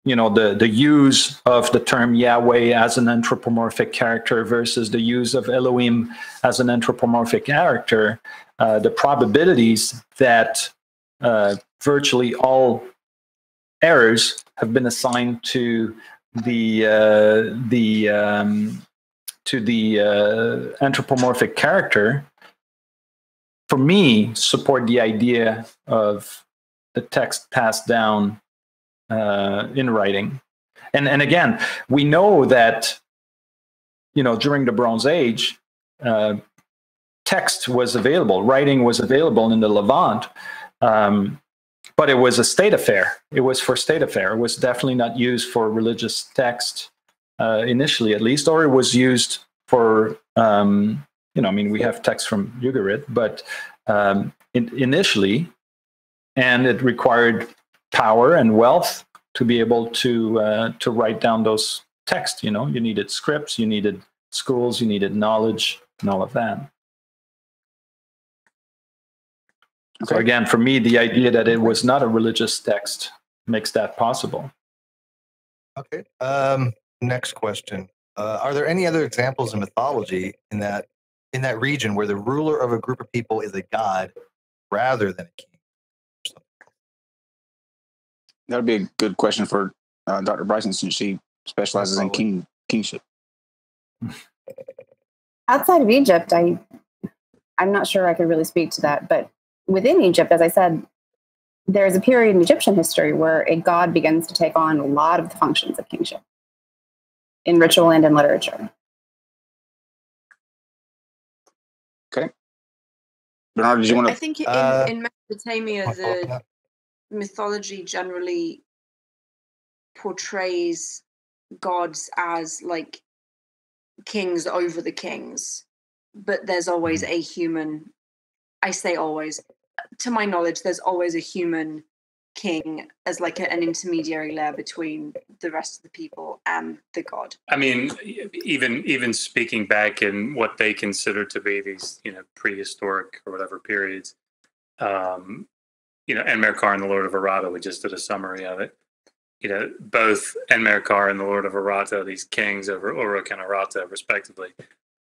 the use of the term Yahweh as an anthropomorphic character versus the use of Elohim as an anthropomorphic character, the probabilities that virtually all errors have been assigned to the anthropomorphic character, for me, support the idea of the text passed down in writing. And again, we know that, during the Bronze Age, text was available, writing was available in the Levant, but it was a state affair. It was for state affair. It was definitely not used for religious text initially, at least, or it was used for, we have text from Ugarit, but initially, and it required power and wealth to be able to write down those texts. You needed scripts, you needed schools, you needed knowledge, and all of that. Okay. So again, for me, the idea that it was not a religious text makes that possible. Okay. Next question. Are there any other examples in mythology in that region where the ruler of a group of people is a god rather than a king? That would be a good question for Dr. Bryson, since she specializes in kingship. Outside of Egypt, I'm not sure I could really speak to that, but within Egypt, as I said, there is a period in Egyptian history where a god begins to take on a lot of the functions of kingship in ritual and in literature. Okay. Bernard, did you want to? I think in Mesopotamia, the mythology generally portrays gods as like kings over the kings, but there's always a human. I say always, to my knowledge, there's always a human king as like an intermediary layer between the rest of the people and the god. I mean, even speaking back in what they consider to be these, prehistoric or whatever periods, Enmerkar and the Lord of Arata, we just did a summary of it. Both Enmerkar and the Lord of Arata, these kings over Uruk and Arata, respectively.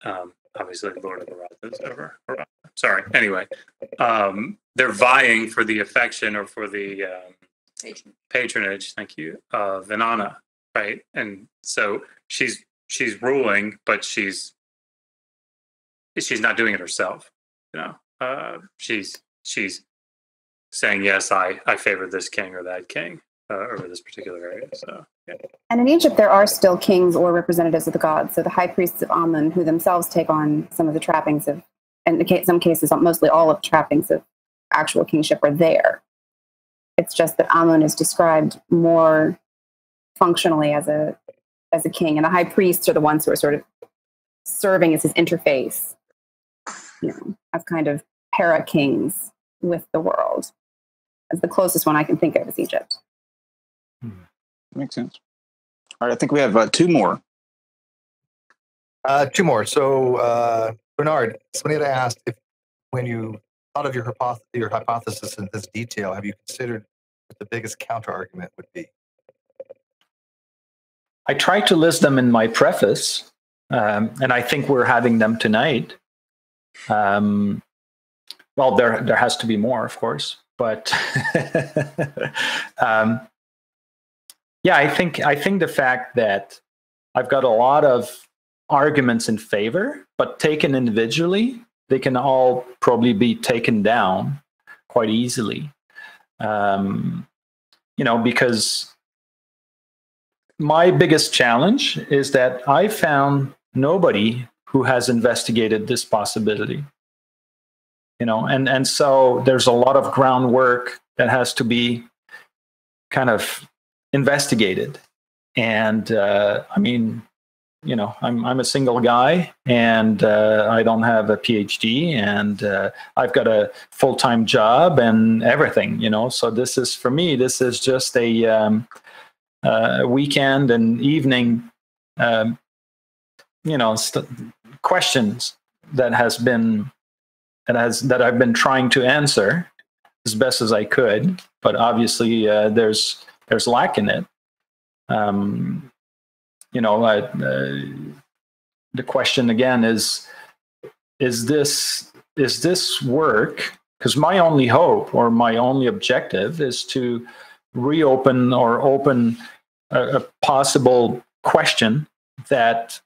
Obviously, the Lord of Arata is over Arata. Sorry. Anyway, they're vying for the affection or for the patronage. Thank you, of Inanna, right? And so she's ruling, but she's not doing it herself. She's saying, yes, I favor this king or that king over this particular area. So, yeah. And in Egypt, there are still kings or representatives of the gods. So the high priests of Amun, who themselves take on some of the trappings of, and in some cases, mostly all of the trappings of actual kingship are there. It's just that Amun is described more functionally as a king, and the high priests are the ones who are sort of serving as his interface, as kind of para-kings with the world. As the closest one I can think of is Egypt. Makes sense. All right, I think we have two more. Two more. So, Bernard, somebody had asked if, when you thought of your hypothesis in this detail, have you considered what the biggest counter argument would be? I tried to list them in my preface, and I think we're having them tonight. Well, there has to be more, of course, but yeah, I think the fact that I've got a lot of arguments in favor, but taken individually, they can all probably be taken down quite easily. Because my biggest challenge is that I found nobody who has investigated this possibility. And so there's a lot of groundwork that has to be kind of investigated. And I'm a single guy, and I don't have a PhD, and I've got a full-time job and everything, So this is, for me, this is just a weekend and evening, questions that I've been trying to answer as best as I could, but obviously there's lack in it. The question again is this work? Because my only hope or my only objective is to reopen or open a possible question that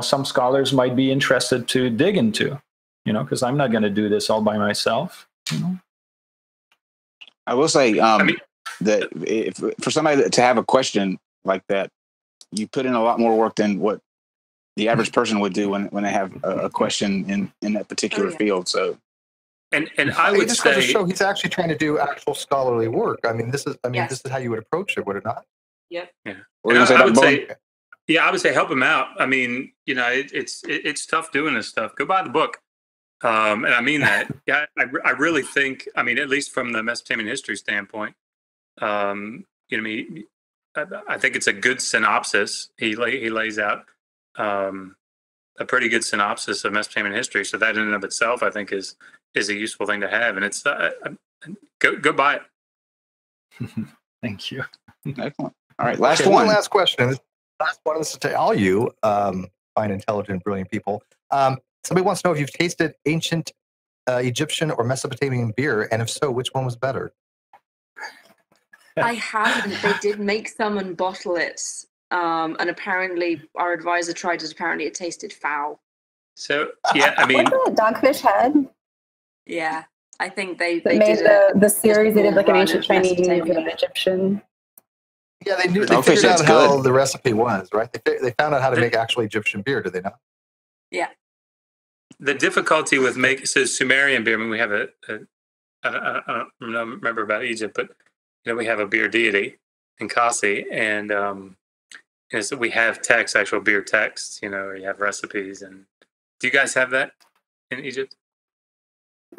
some scholars might be interested to dig into. Because I'm not going to do this all by myself. I will say that if, for somebody to have a question like that, you put in a lot more work than what the average person would do when they have a question in that particular field. So, and I would say to show he's actually trying to do actual scholarly work. This is how you would approach it, would it not? Yep. Yeah. I would say help him out. It's tough doing this stuff. Go buy the book. And I mean that. Yeah, I really think, at least from the Mesopotamian history standpoint, I think it's a good synopsis. He lays out a pretty good synopsis of Mesopotamian history. So that in and of itself, I think, is a useful thing to have. And it's go buy it. Thank you. Excellent. All right, last one. One last question. Last one is to all you fine, intelligent, brilliant people. Somebody wants to know if you've tasted ancient Egyptian or Mesopotamian beer, and if so, which one was better? I haven't. They did make some and bottle it, and apparently our advisor tried it. Apparently, it tasted foul. So yeah, Wasn't it Dogfish Head? Yeah, I think they made did the series. They did like an run ancient of Chinese and Mesopotamia. an Egyptian. Yeah, they knew. They Dogfish figured out Head's how good. the recipe was, right? They found out how to make actual Egyptian beer. Did they not? Yeah. The difficulty with making Sumerian beer. We have I don't remember about Egypt, but we have a beer deity in Kasi, and so we have texts, actual beer texts. Where you have recipes. And do you guys have that in Egypt?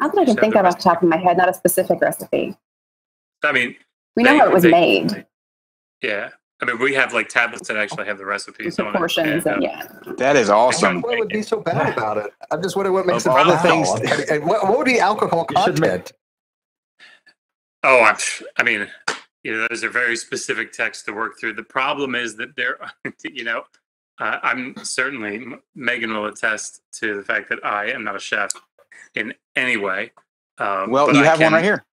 Not that I can think of off the top of my head. Not a specific recipe. I mean, We know how it was made. Yeah. I mean, we have like tablets that actually have the recipes on it. Proportions and yeah. That is awesome. What would be so bad about it? I'm just wondering what makes Of it all the foul. things- And what would be alcohol content? Oh, I mean, those are very specific texts to work through. The problem is that I'm certainly, Megan will attest to the fact that I am not a chef in any way. Well, but you I have one can- right here.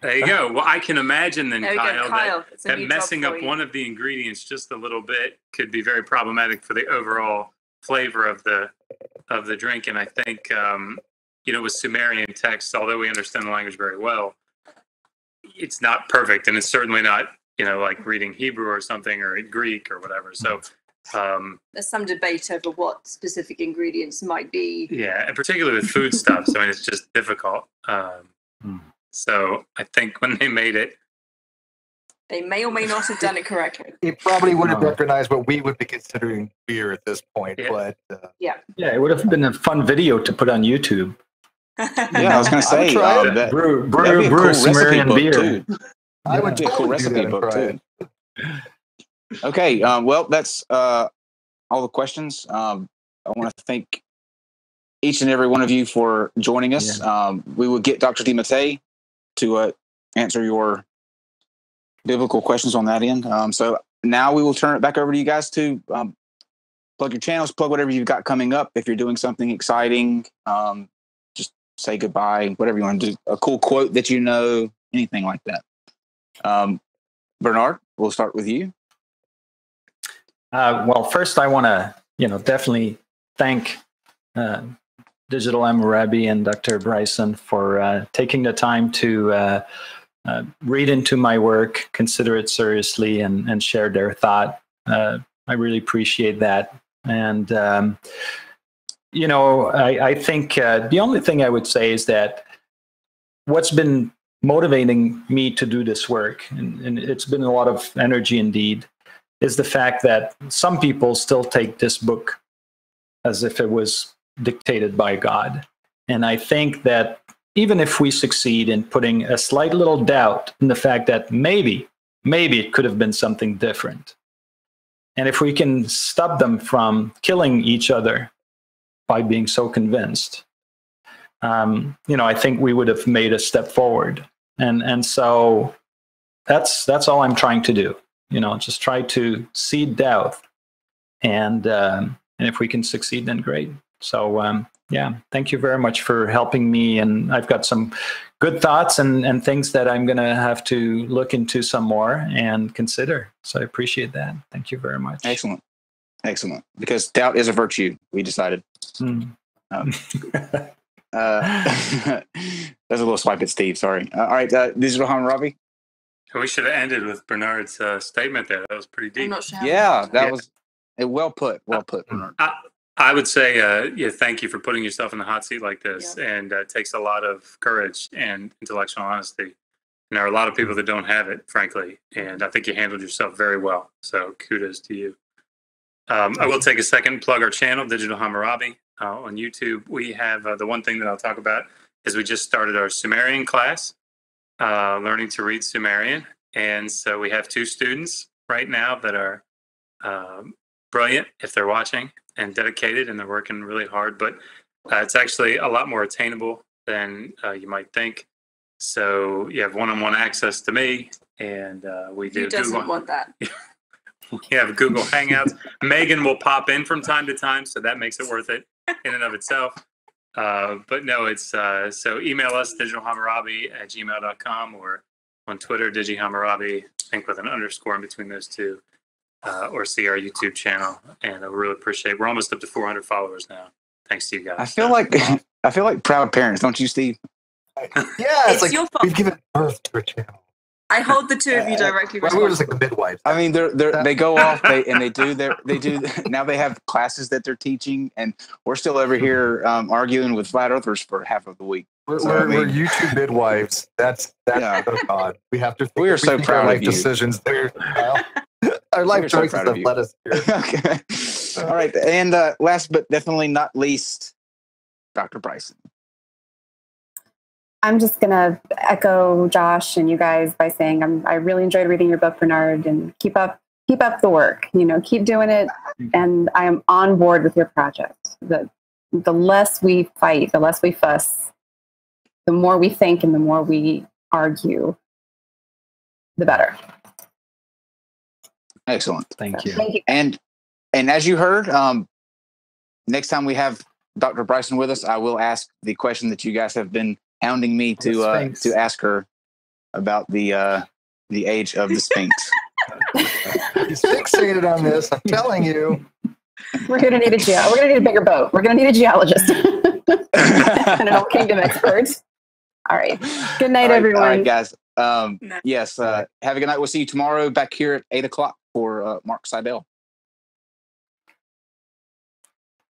There you go. Well, I can imagine then, There you go, Kyle, It's a that new job messing for up you. one of the ingredients just a little bit could be very problematic for the overall flavor of the drink. And I think, with Sumerian texts, although we understand the language very well, it's not perfect, and it's certainly not, like reading Hebrew or something or Greek or whatever. So There's some debate over what specific ingredients might be. yeah, and particularly with foodstuffs, I mean, it's just difficult. So I think when they made it, They may or may not have done it correctly. He probably would have recognized what we would be considering beer at this point. Yeah. But Yeah. Yeah, it would have been a fun video to put on YouTube. Yeah, I was going to say try that. Brew That'd be a cool recipe Sumerian book, beer. too. I would That'd be a cool totally do recipe that and book try too. it. Okay, well, that's all the questions. I want to thank each and every one of you for joining us. We will get Dr. DiMattei to answer your biblical questions on that end. So now we will turn it back over to you guys to plug your channels, plug whatever you've got coming up. If you're doing something exciting, just say goodbye, whatever you want to do. A cool quote that anything like that. Bernard, we'll start with you. Well, first I want to, definitely thank Digital Hammurabi and Dr. Bryson for taking the time to read into my work, consider it seriously, and share their thought. I really appreciate that. And, I think the only thing I would say is that what's been motivating me to do this work, and it's been a lot of energy indeed, is the fact that some people still take this book as if it was dictated by God. And I think that even if we succeed in putting a slight little doubt in the fact that maybe it could have been something different, and if we can stop them from killing each other by being so convinced, I think we would have made a step forward. And so that's all I'm trying to do. Just try to seed doubt, and if we can succeed, then great. So thank you very much for helping me, and I've got some good thoughts and things that I'm going to have to look into some more and consider. So I appreciate that. Thank you very much. Excellent. Because doubt is a virtue, we decided. That's a little swipe at Steve. Sorry. All right, Digital Hammurabi. we should have ended with Bernard's statement there. That was pretty I'm deep. not sure. How Yeah, that was well put. Well put, Bernard. I would say, thank you for putting yourself in the hot seat like this. Yeah. And it takes a lot of courage and intellectual honesty. And there are a lot of people that don't have it, frankly. And I think you handled yourself very well. So kudos to you. I will take a second and plug our channel, Digital Hammurabi, on YouTube. We have the one thing that I'll talk about is we just started our Sumerian class, learning to read Sumerian. And so we have 2 students right now that are brilliant if they're watching, and dedicated, and they're working really hard. But it's actually a lot more attainable than you might think. So you have one-on-one access to me, and we do. Who doesn't Google. want that? We have Google Hangouts. Megan will pop in from time to time, so that makes it worth it in and of itself. But no, it's so email us, digitalhammurabi@gmail.com, or on Twitter, digihammurabi, I think with an underscore in between those two. Or see our YouTube channel, and I really appreciate. We're almost up to 400 followers now, thanks to you guys. I feel like proud parents, don't you, Steve? Yeah, It's like your fault. we've given birth to a channel. I hold the 2 of you directly We were just responsible. like the midwives. I mean, they go off, they do now. They have classes that they're teaching, and we're still over here arguing with flat earthers for half of the week. We're I mean, YouTube midwives. That's Yeah. so odd. We have to. We are so think proud our of life you. decisions there. Our life We're so choices proud of have you. led us here. Okay. All right, and last but definitely not least, Dr. Bryson. I'm just gonna echo Josh and you guys by saying I really enjoyed reading your book, Bernard, and keep up the work. Keep doing it, and I am on board with your project. The less we fight, the less we fuss, the more we think, and the more we argue, the better. Excellent. Thank you. Thank you. And as you heard, next time we have Dr. Bryson with us, I will ask the question that you guys have been hounding me to ask her about the age of the Sphinx. He's fixated on this. I'm telling you. We're gonna need a bigger boat. We're gonna need a geologist and an Old Kingdom expert. All right. Good night, everyone. All right, guys. Yes. Have a good night. We'll see you tomorrow back here at 8:00 for Mark Seidel.